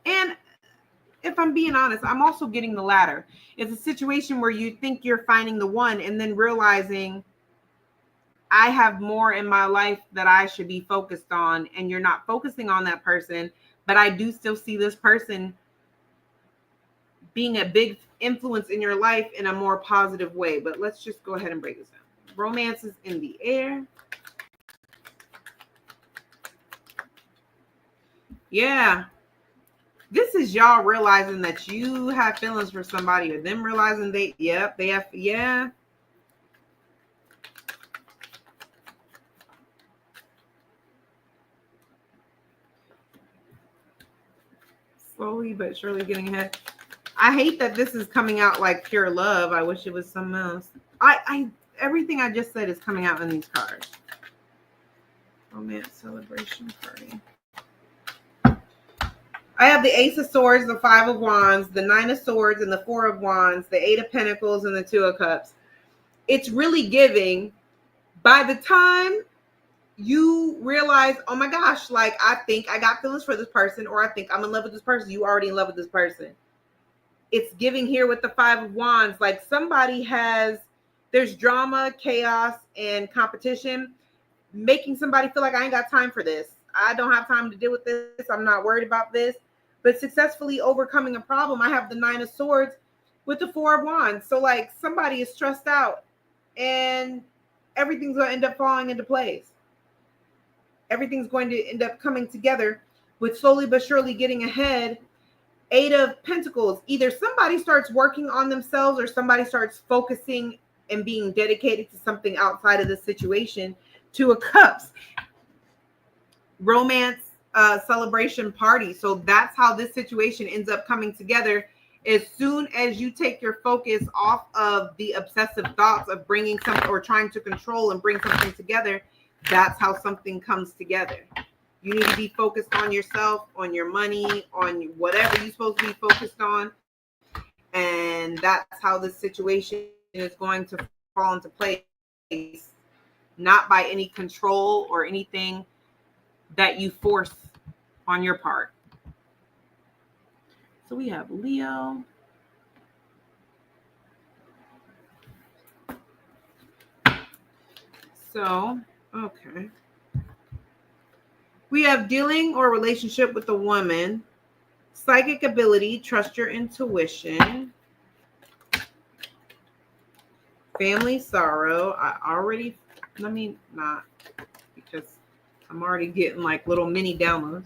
Speaker 1: And if I'm being honest, I'm also getting the latter. It's a situation where you think you're finding the one, and then realizing I have more in my life that I should be focused on, and you're not focusing on that person. But I do still see this person being a big influence in your life in a more positive way. But let's just go ahead and break this down. Romance is in the air. Yeah. This is y'all realizing that you have feelings for somebody, or them realizing they have, yeah. Slowly but surely getting ahead. I hate that this is coming out like pure love. I wish it was something else. I everything I just said is coming out in these cards. Romance celebration party. I have the Ace of Swords, the Five of Wands, the Nine of Swords, and the Four of Wands, the Eight of Pentacles, and the Two of Cups. It's really giving, by the time you realize, oh my gosh, like I think I got feelings for this person, or I think I'm in love with this person, you already in love with this person. It's giving here with the Five of Wands, like there's drama, chaos, and competition, making somebody feel like I ain't got time for this. I don't have time to deal with this. I'm not worried about this. But successfully overcoming a problem, I have the Nine of Swords with the Four of Wands. So like somebody is stressed out and everything's going to end up falling into place. Everything's going to end up coming together with slowly but surely getting ahead. Eight of Pentacles. Either somebody starts working on themselves or somebody starts focusing and being dedicated to something outside of the situation. Two of Cups. Romance celebration party. So that's how this situation ends up coming together. As soon as you take your focus off of the obsessive thoughts of bringing something or trying to control and bring something together, that's how something comes together. You need to be focused on yourself, on your money, on whatever you're supposed to be focused on. And that's how this situation is going to fall into place. Not by any control or anything that you force on your part. So we have Leo. So, okay. We have dealing or relationship with a woman, psychic ability, trust your intuition, family sorrow. Let me not, because I'm already getting like little mini downloads.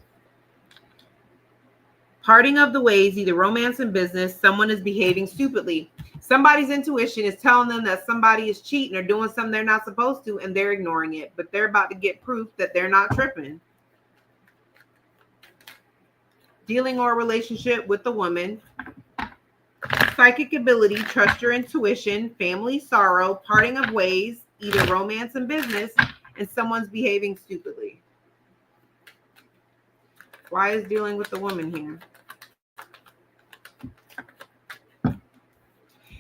Speaker 1: Parting of the ways, either romance and business, someone is behaving stupidly. Somebody's intuition is telling them that somebody is cheating or doing something they're not supposed to, and they're ignoring it, but they're about to get proof that they're not tripping. Dealing or relationship with a woman, psychic ability, trust your intuition, family sorrow, parting of ways, either romance and business, and someone's behaving stupidly. Why is dealing with the woman here?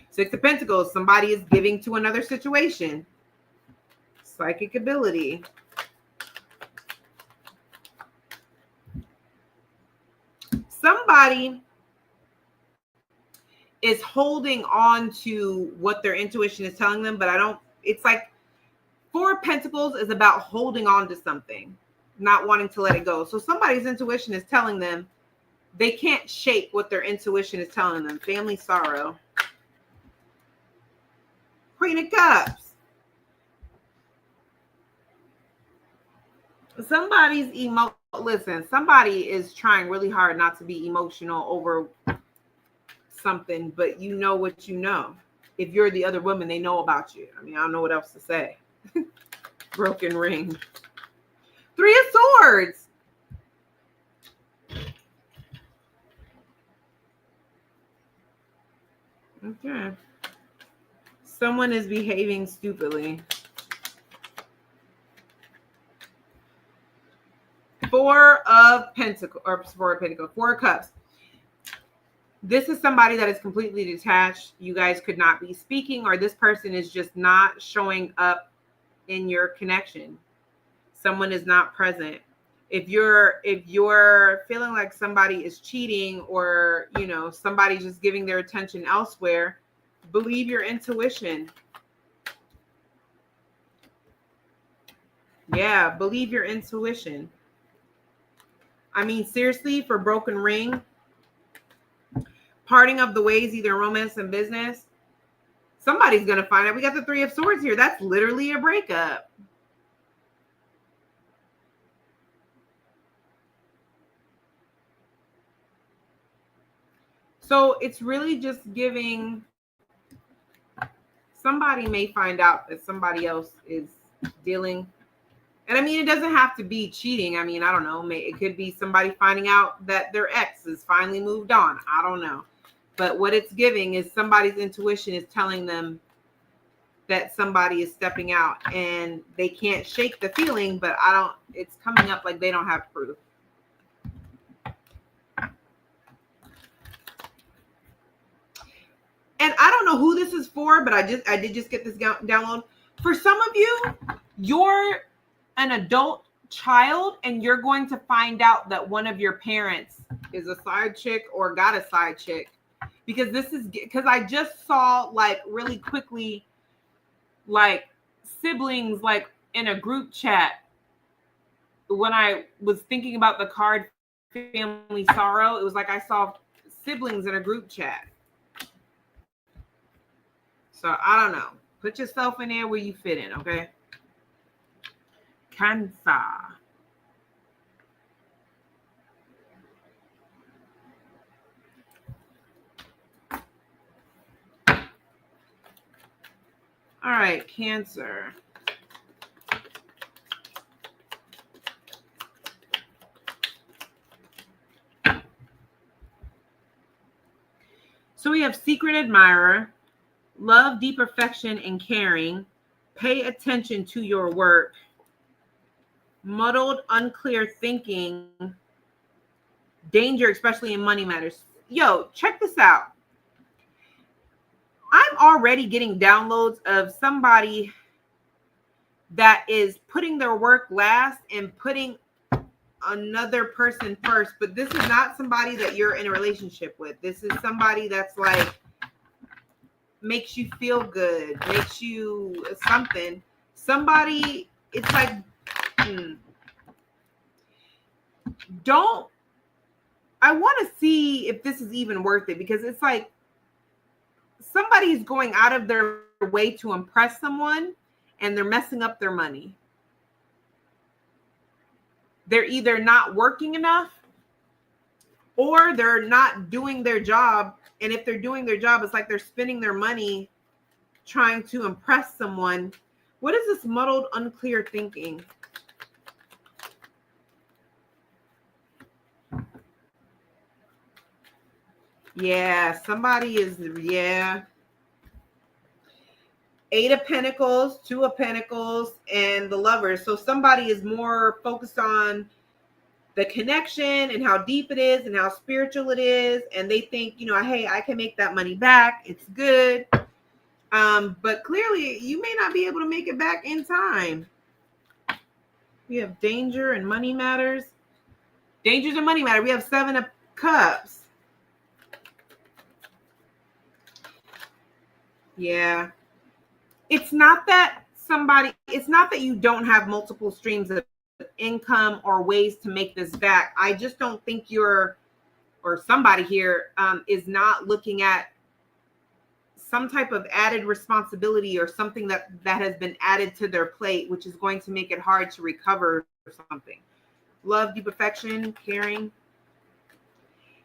Speaker 1: Six of Pentacles, somebody is giving to another situation. Psychic ability. Somebody is holding on to what their intuition is telling them, but it's like Four of Pentacles is about holding on to something, not wanting to let it go. So somebody's intuition is telling them they can't shake what their intuition is telling them. Family sorrow. Queen of Cups. Somebody is trying really hard not to be emotional over something, but you know what you know. If you're the other woman, they know about you. I mean, I don't know what else to say. Broken ring. Three of Swords. Okay. Someone is behaving stupidly. Four of Cups. This is somebody that is completely detached. You guys could not be speaking, or this person is just not showing up in your connection. Someone is not present. If you're feeling like somebody is cheating, or somebody's just giving their attention elsewhere, believe your intuition. Yeah, believe your intuition. I mean, seriously, for broken ring, parting of the ways, either romance and business, somebody's going to find out. We got the Three of Swords here. That's literally a breakup. So it's really just giving, somebody may find out that somebody else is dealing. And I mean, it doesn't have to be cheating. I mean, I don't know. It could be somebody finding out that their ex has finally moved on. I don't know. But what it's giving is somebody's intuition is telling them that somebody is stepping out, and they can't shake the feeling, but it's coming up like they don't have proof. And I don't know who this is for, but I did just get this download. For some of you, you're an adult child and you're going to find out that one of your parents is a side chick or got a side chick, because I just saw like really quickly like siblings like in a group chat when I was thinking about the card Family Sorrow. It was like I saw siblings in a group chat. So I don't know. Put yourself in there where you fit in, okay? Cancer. All right, Cancer. So we have Secret Admirer, love, deep affection, and caring. Pay attention to your work. Muddled, unclear thinking. Danger, especially in money matters. Yo, check this out. I'm already getting downloads of somebody that is putting their work last and putting another person first. But this is not somebody that you're in a relationship with. This is somebody that's like, makes you feel good, makes you something. Somebody, it's like, I want to see if this is even worth it, because it's like somebody's going out of their way to impress someone and they're messing up their money. They're either not working enough or they're not doing their job. And if they're doing their job, it's like they're spending their money trying to impress someone. What is this muddled, unclear thinking? Yeah, somebody is, yeah. 8 of Pentacles, 2 of Pentacles, and the Lovers. So somebody is more focused on the connection and how deep it is and how spiritual it is. And they think, you know, hey, I can make that money back. It's good. But clearly you may not be able to make it back in time. We have danger and money matters. Dangers and money matter. We have 7 of Cups. Yeah. It's not that you don't have multiple streams of income or ways to make this back. I just don't think somebody here is not looking at some type of added responsibility or something that has been added to their plate, which is going to make it hard to recover something. Love, deep affection, caring.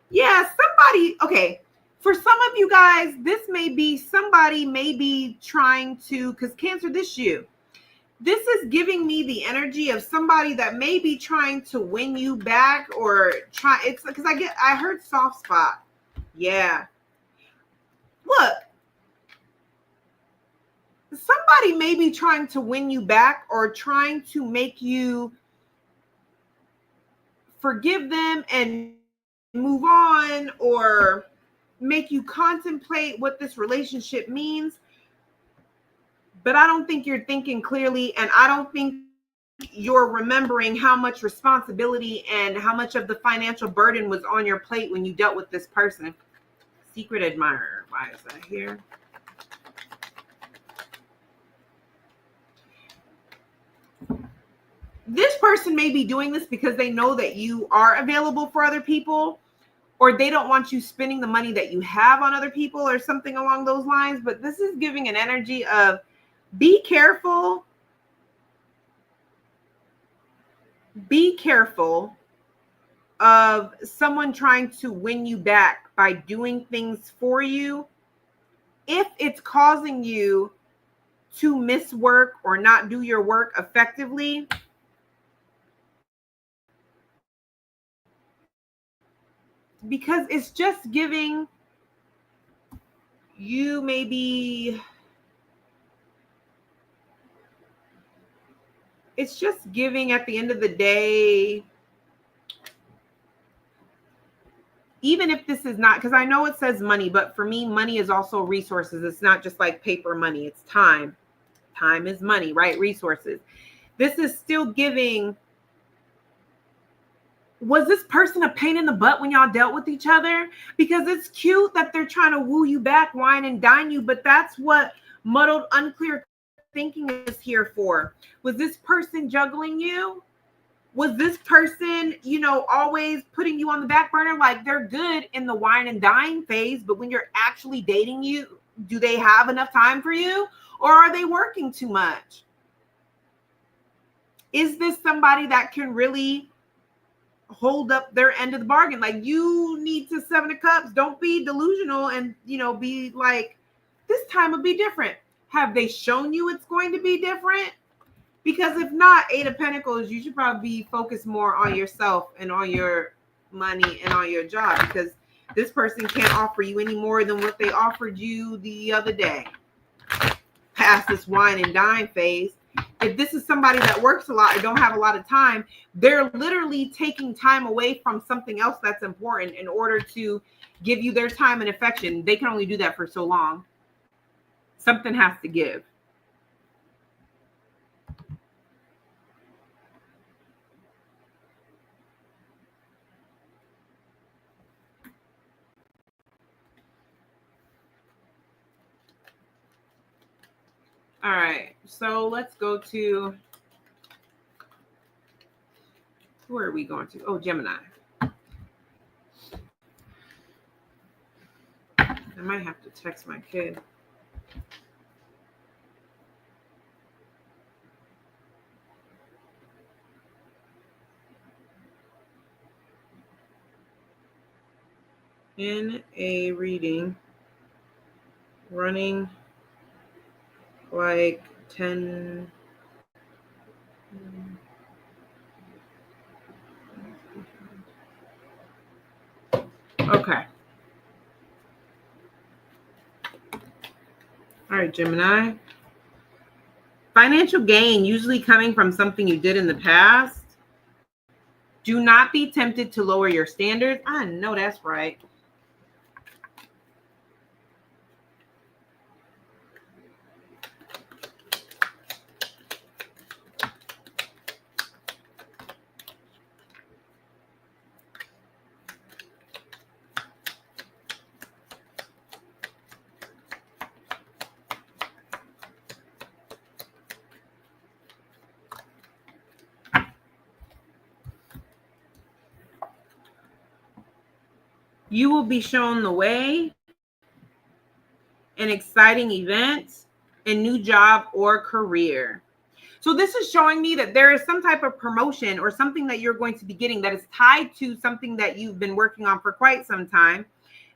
Speaker 1: Yeah, somebody, okay. For some of you guys, this may be somebody may be trying to, because Cancer, this you. This is giving me the energy of somebody that may be trying to win you back or it's because I heard soft spot. Yeah. Look, somebody may be trying to win you back or trying to make you forgive them and move on, or make you contemplate what this relationship means. But I don't think you're thinking clearly, and I don't think you're remembering how much responsibility and how much of the financial burden was on your plate when you dealt with this person. Secret Admirer. Why is that here? This person may be doing this because they know that you are available for other people, or they don't want you spending the money that you have on other people or something along those lines. But this is giving an energy of be careful. Be careful of someone trying to win you back by doing things for you, if it's causing you to miss work or not do your work effectively, because it's just giving you maybe, it's just giving at the end of the day, even if this is not, because I know it says money, but for me, money is also resources. It's not just like paper money, it's time. Time is money, right? Resources. This is still giving, was this person a pain in the butt when y'all dealt with each other? Because it's cute that they're trying to woo you back, wine and dine you, but that's what muddled, unclear thinking is here for. Was this person juggling you? Was this person, always putting you on the back burner? Like, they're good in the wine and dine phase, but when you're actually dating you, do they have enough time for you? Or are they working too much? Is this somebody that can really hold up their end of the bargain? Like, you need to 7 of Cups. Don't be delusional and, be like, this time will be different. Have they shown you it's going to be different? Because if not, 8 of Pentacles, you should probably be focused more on yourself and on your money and on your job, because this person can't offer you any more than what they offered you the other day. Past this wine and dine phase. If this is somebody that works a lot or don't have a lot of time, they're literally taking time away from something else that's important in order to give you their time and affection. They can only do that for so long. Something has to give. All right, so let's go to, where are we going to? Oh, Gemini. I might have to text my kid. In a reading, running like 10. Okay. All right, Gemini. Financial gain usually coming from something you did in the past. Do not be tempted to lower your standards. I know that's right. You will be shown the way, an exciting event, a new job or career. So this is showing me that there is some type of promotion or something that you're going to be getting that is tied to something that you've been working on for quite some time.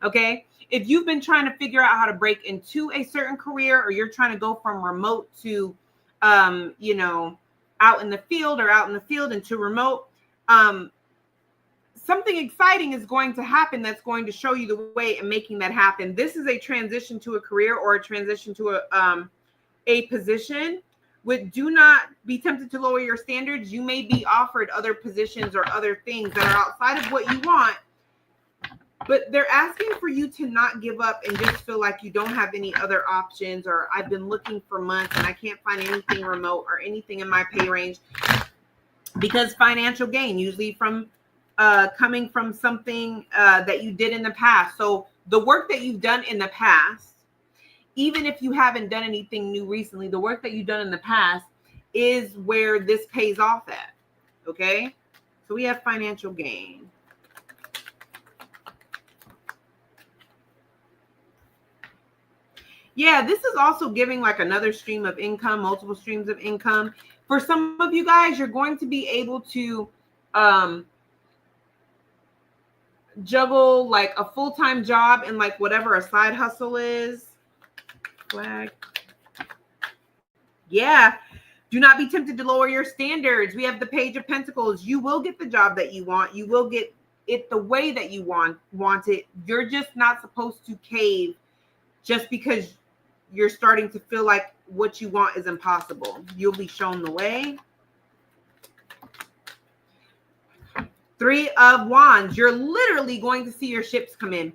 Speaker 1: Okay. If you've been trying to figure out how to break into a certain career, or you're trying to go from remote to, out in the field, or out in the field into remote, something exciting is going to happen that's going to show you the way in making that happen. This is a transition to a career or a transition to a position. Do not be tempted to lower your standards. You may be offered other positions or other things that are outside of what you want, but they're asking for you to not give up and just feel like you don't have any other options, or I've been looking for months and I can't find anything remote or anything in my pay range. Because financial gain, usually from coming from something that you did in the past. So the work that you've done in the past, even if you haven't done anything new recently, the work that you've done in the past is where this pays off at. Okay. So we have financial gain. Yeah, this is also giving like another stream of income, multiple streams of income. For some of you guys, you're going to be able to juggle like a full-time job and like whatever a side hustle is. Flag. Yeah. Do not be tempted to lower your standards. We have the Page of Pentacles. You will get the job that you want. You will get it the way that you want it. You're just not supposed to cave just because you're starting to feel like what you want is impossible. You'll be shown the way. 3 of Wands. You're literally going to see your ships come in.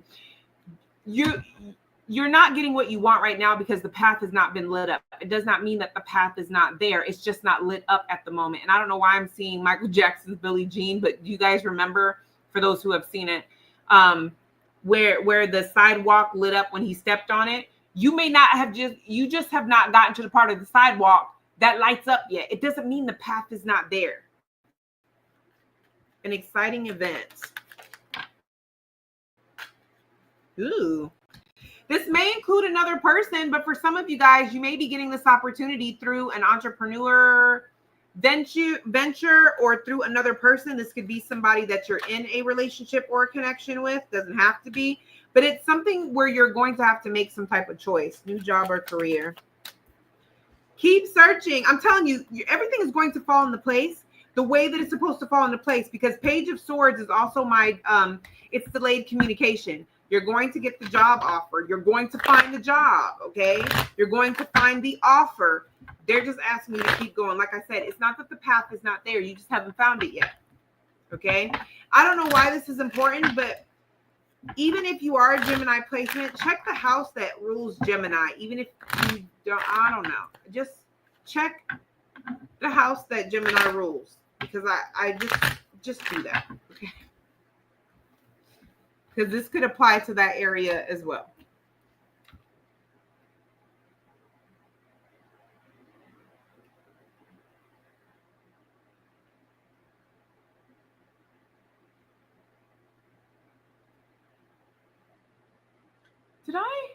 Speaker 1: You're not getting what you want right now because the path has not been lit up. It does not mean that the path is not there. It's just not lit up at the moment. And I don't know why I'm seeing Michael Jackson's Billie Jean, but do you guys remember, for those who have seen it, where the sidewalk lit up when he stepped on it? You may not have you just have not gotten to the part of the sidewalk that lights up yet. It doesn't mean the path is not there. An exciting event. Ooh. This may include another person, but for some of you guys, you may be getting this opportunity through an entrepreneur venture or through another person. This could be somebody that you're in a relationship or a connection with. Doesn't have to be, but it's something where you're going to have to make some type of choice, new job or career. Keep searching. I'm telling you, everything is going to fall into place the way that it's supposed to fall into place, because Page of Swords is also my, it's delayed communication. You're going to get the job offer. You're going to find the job, okay? You're going to find the offer. They're just asking you to keep going. Like I said, it's not that the path is not there. You just haven't found it yet, okay? I don't know why this is important, but even if you are a Gemini placement, check the house that rules Gemini. Even if you don't, I don't know. Just check the house that Gemini rules, because I just do that, okay? Because this could apply to that area as well. Did I?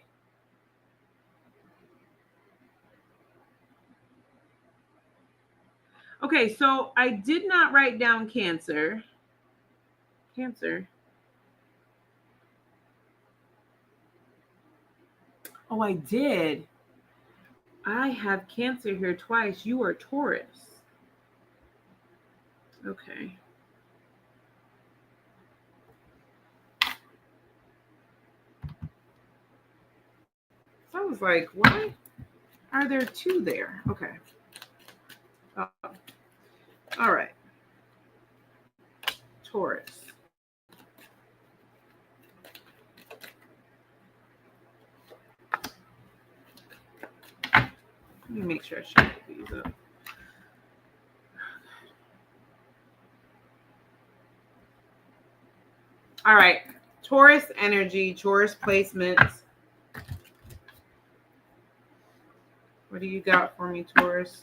Speaker 1: Okay, so I did not write down Cancer. Cancer. Oh, I did. I have Cancer here twice. You are Taurus. Okay. So I was like, why are there 2 there? Okay. All right. Taurus. Let me make sure I show these up. All right. Taurus energy, Taurus placements. What do you got for me, Taurus?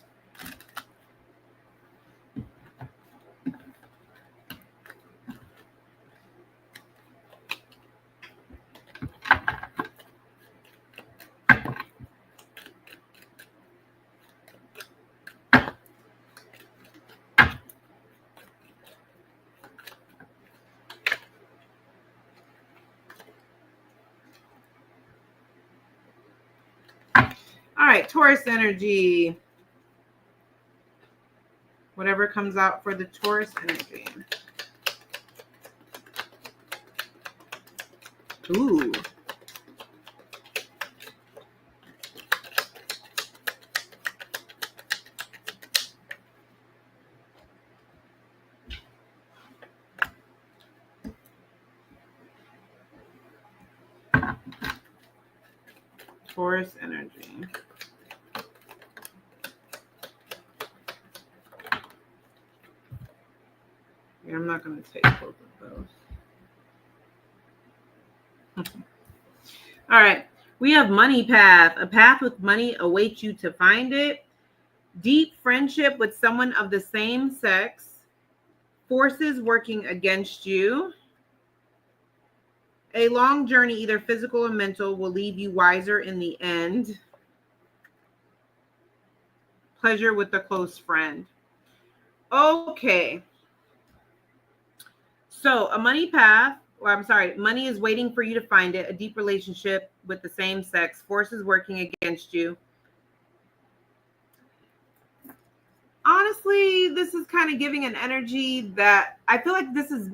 Speaker 1: All right, Taurus energy. Whatever comes out for the Taurus energy. Ooh. Taurus energy. Yeah, I'm not going to take both of those. All right. We have money path. A path with money awaits you to find it. Deep friendship with someone of the same sex. Forces working against you. A long journey, either physical or mental, will leave you wiser in the end. Pleasure with a close friend. Okay. So a money path or I'm sorry, money is waiting for you to find it. A deep relationship with the same sex. Forces working against you. Honestly, this is kind of giving an energy that I feel like this is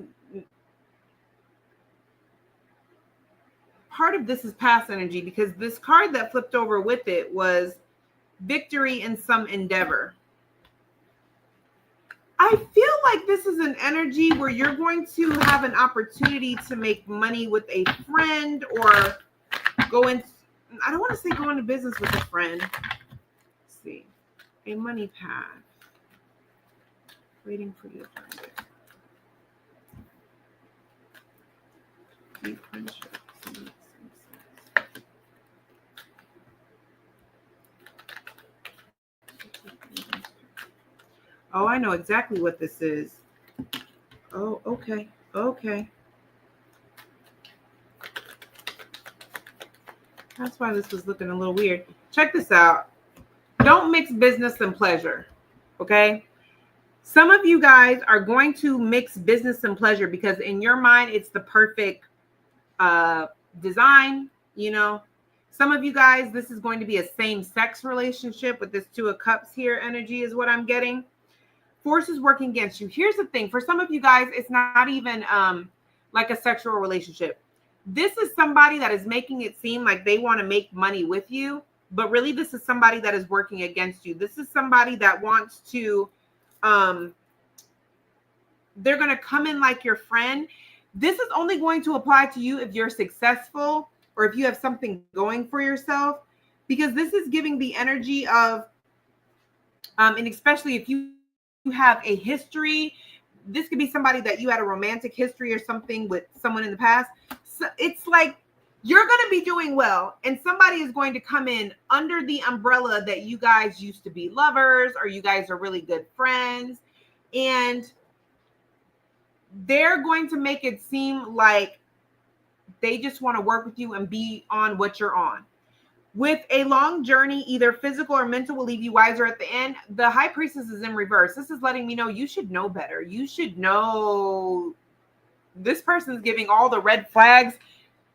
Speaker 1: part of this is past energy, because this card that flipped over with it was victory in some endeavor. I feel like this is an energy where you're going to have an opportunity to make money with a friend, or go in. I don't want to say go into business with a friend. Let's see. A money path. Waiting for you to find it. Deep friendship. Oh, I know exactly what this is. Oh, okay. Okay. That's why this was looking a little weird. Check this out. Don't mix business and pleasure. Okay? Some of you guys are going to mix business and pleasure because in your mind, it's the perfect design, you know. Some of you guys, this is going to be a same-sex relationship with this Two of Cups here energy is what I'm getting. Forces working against you. Here's the thing. For some of you guys, it's not even like a sexual relationship. This is somebody that is making it seem like they want to make money with you, but really this is somebody that is working against you. This is somebody that wants to they're going to come in like your friend. This is only going to apply to you if you're successful or if you have something going for yourself, because this is giving the energy of, and especially if you have a history, this could be somebody that you had a romantic history or something with someone in the past. So it's like you're going to be doing well, and somebody is going to come in under the umbrella that you guys used to be lovers, or you guys are really good friends, and they're going to make it seem like they just want to work with you and be on what you're on. With a long journey, either physical or mental, will leave you wiser at the end. The High Priestess is in reverse. This is letting me know you should know better. You should know this person's giving all the red flags,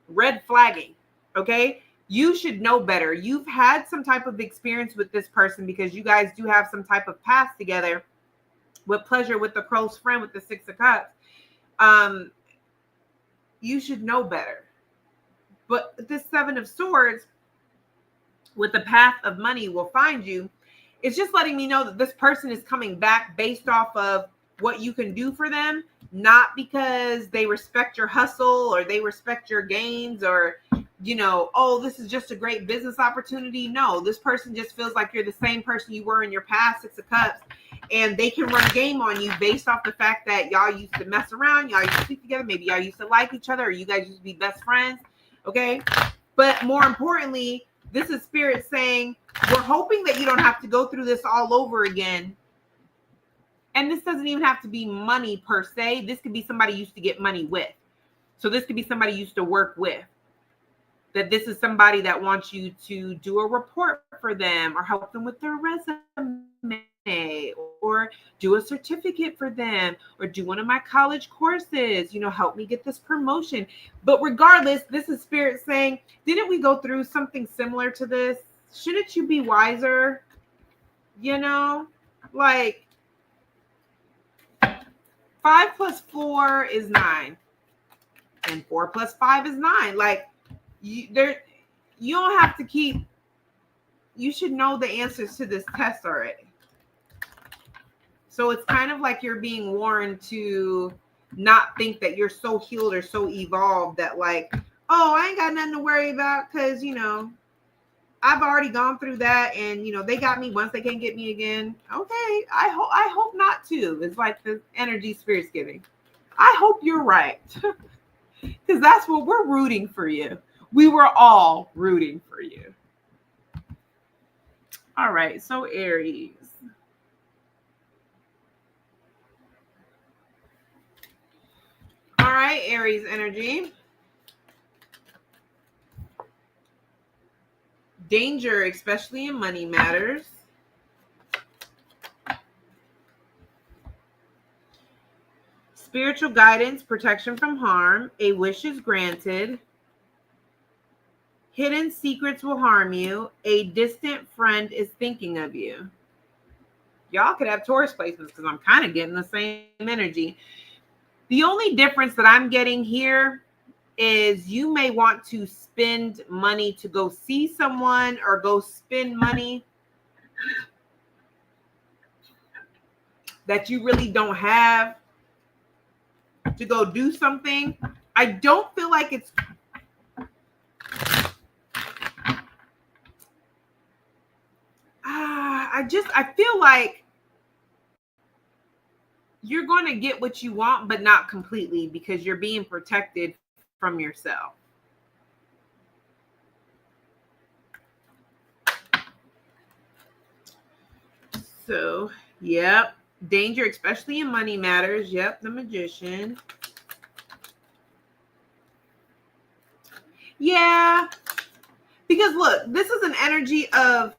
Speaker 1: red flagging. Okay. You should know better. You've had some type of experience with this person because you guys do have some type of past together with pleasure, with the close friend, with the Six of Cups. You should know better. But this Seven of Swords with the path of money will find you. It's just letting me know that this person is coming back based off of what you can do for them, not because they respect your hustle or they respect your gains, or, you know, oh, this is just a great business opportunity. No, this person just feels like you're the same person you were in your past Six of Cups, and they can run game on you based off the fact that y'all used to mess around, y'all used to sleep together, maybe y'all used to like each other, or you guys used to be best friends. Okay. But more importantly, this is Spirit saying, we're hoping that you don't have to go through this all over again. And this doesn't even have to be money per se. This could be somebody you used to get money with. So this could be somebody you used to work with. That this is somebody that wants you to do a report for them, or help them with their resume, or do a certificate for them, or do one of my college courses, you know, help me get this promotion. But regardless, this is Spirit saying, didn't we go through something similar to this? Shouldn't you be wiser? You know, like 5 plus 4 is 9, and 4 plus 5 is 9. Like you don't have to keep, you should know the answers to this test already. So it's kind of like you're being warned to not think that you're so healed or so evolved that, like, oh, I ain't got nothing to worry about because, you know, I've already gone through that, and, you know, they got me once, they can't get me again. Okay, I hope not to. It's like the energy Spirit's giving. I hope you're right, because that's what we're rooting for you. We were all rooting for you. All right, so Aries. All right, Aries energy. Danger, especially in money matters. Spiritual guidance, protection from harm. A wish is granted. Hidden secrets will harm you. A distant friend is thinking of you. Y'all could have Taurus placements because I'm kind of getting the same energy. The only difference that I'm getting here is you may want to spend money to go see someone or go spend money that you really don't have to go do something. I don't feel like it's I feel like you're going to get what you want, but not completely because you're being protected from yourself. So, yep. Danger, especially in money matters. Yep, the Magician. Yeah. Because look, this is an energy of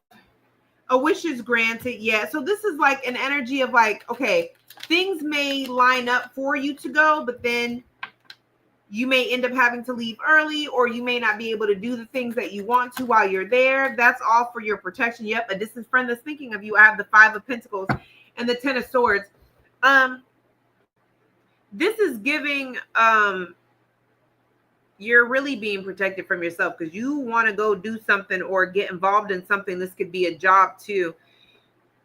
Speaker 1: a wish is granted. Yeah. So this is like an energy of like, okay, things may line up for you to go, but then you may end up having to leave early, or you may not be able to do the things that you want to while you're there. That's all for your protection. Yep, a distant friend that's thinking of you. I have the 5 of Pentacles and the 10 of Swords. This is giving you're really being protected from yourself because you want to go do something or get involved in something. This could be a job too,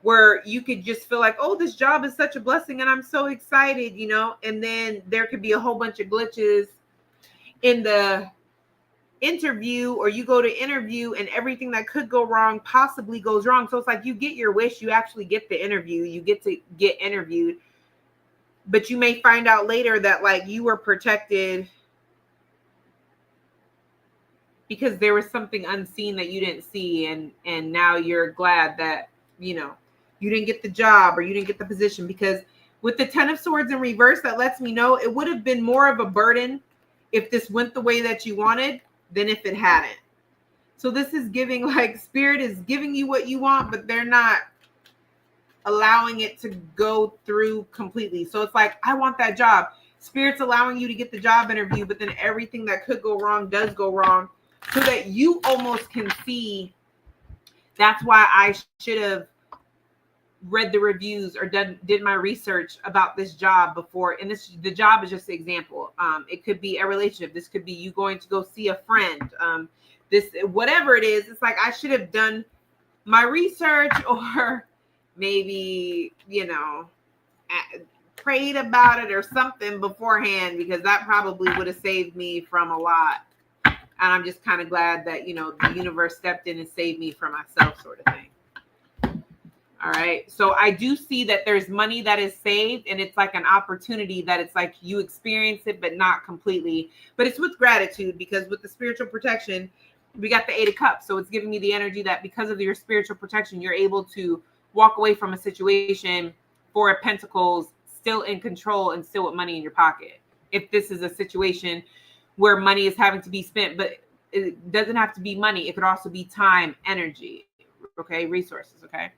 Speaker 1: where you could just feel like, oh, this job is such a blessing and I'm so excited, you know, and then there could be a whole bunch of glitches in the interview, or you go to interview and everything that could go wrong possibly goes wrong. So it's like you get your wish, you actually get the interview, you get to get interviewed, but you may find out later that like you were protected because there was something unseen that you didn't see, and now you're glad that, you know, you didn't get the job or you didn't get the position. Because with the 10 of Swords in reverse, that lets me know it would have been more of a burden if this went the way that you wanted than if it hadn't. So this is giving, like, Spirit is giving you what you want, but they're not allowing it to go through completely. So it's like, I want that job. Spirit's allowing you to get the job interview, but then everything that could go wrong does go wrong, so that you almost can see that's why I should have read the reviews or did my research about this job before. And this, the job is just an example. It could be a relationship. This could be you going to go see a friend. This, whatever it is, it's like I should have done my research, or maybe, you know, prayed about it or something beforehand, because that probably would have saved me from a lot. And I'm just kind of glad that, you know, the universe stepped in and saved me from myself, sort of thing. All right. So I do see that there's money that is saved, and it's like an opportunity that it's like you experience it, but not completely. But it's with gratitude, because with the spiritual protection, we got the 8 of Cups. So it's giving me the energy that because of your spiritual protection, you're able to walk away from a situation, 4 of Pentacles, still in control and still with money in your pocket. If this is a situation where money is having to be spent, but it doesn't have to be money. It could also be time, energy, okay, resources, okay?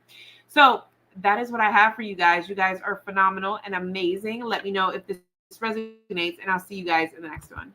Speaker 1: So that is what I have for you guys. You guys are phenomenal and amazing. Let me know if this resonates, and I'll see you guys in the next one.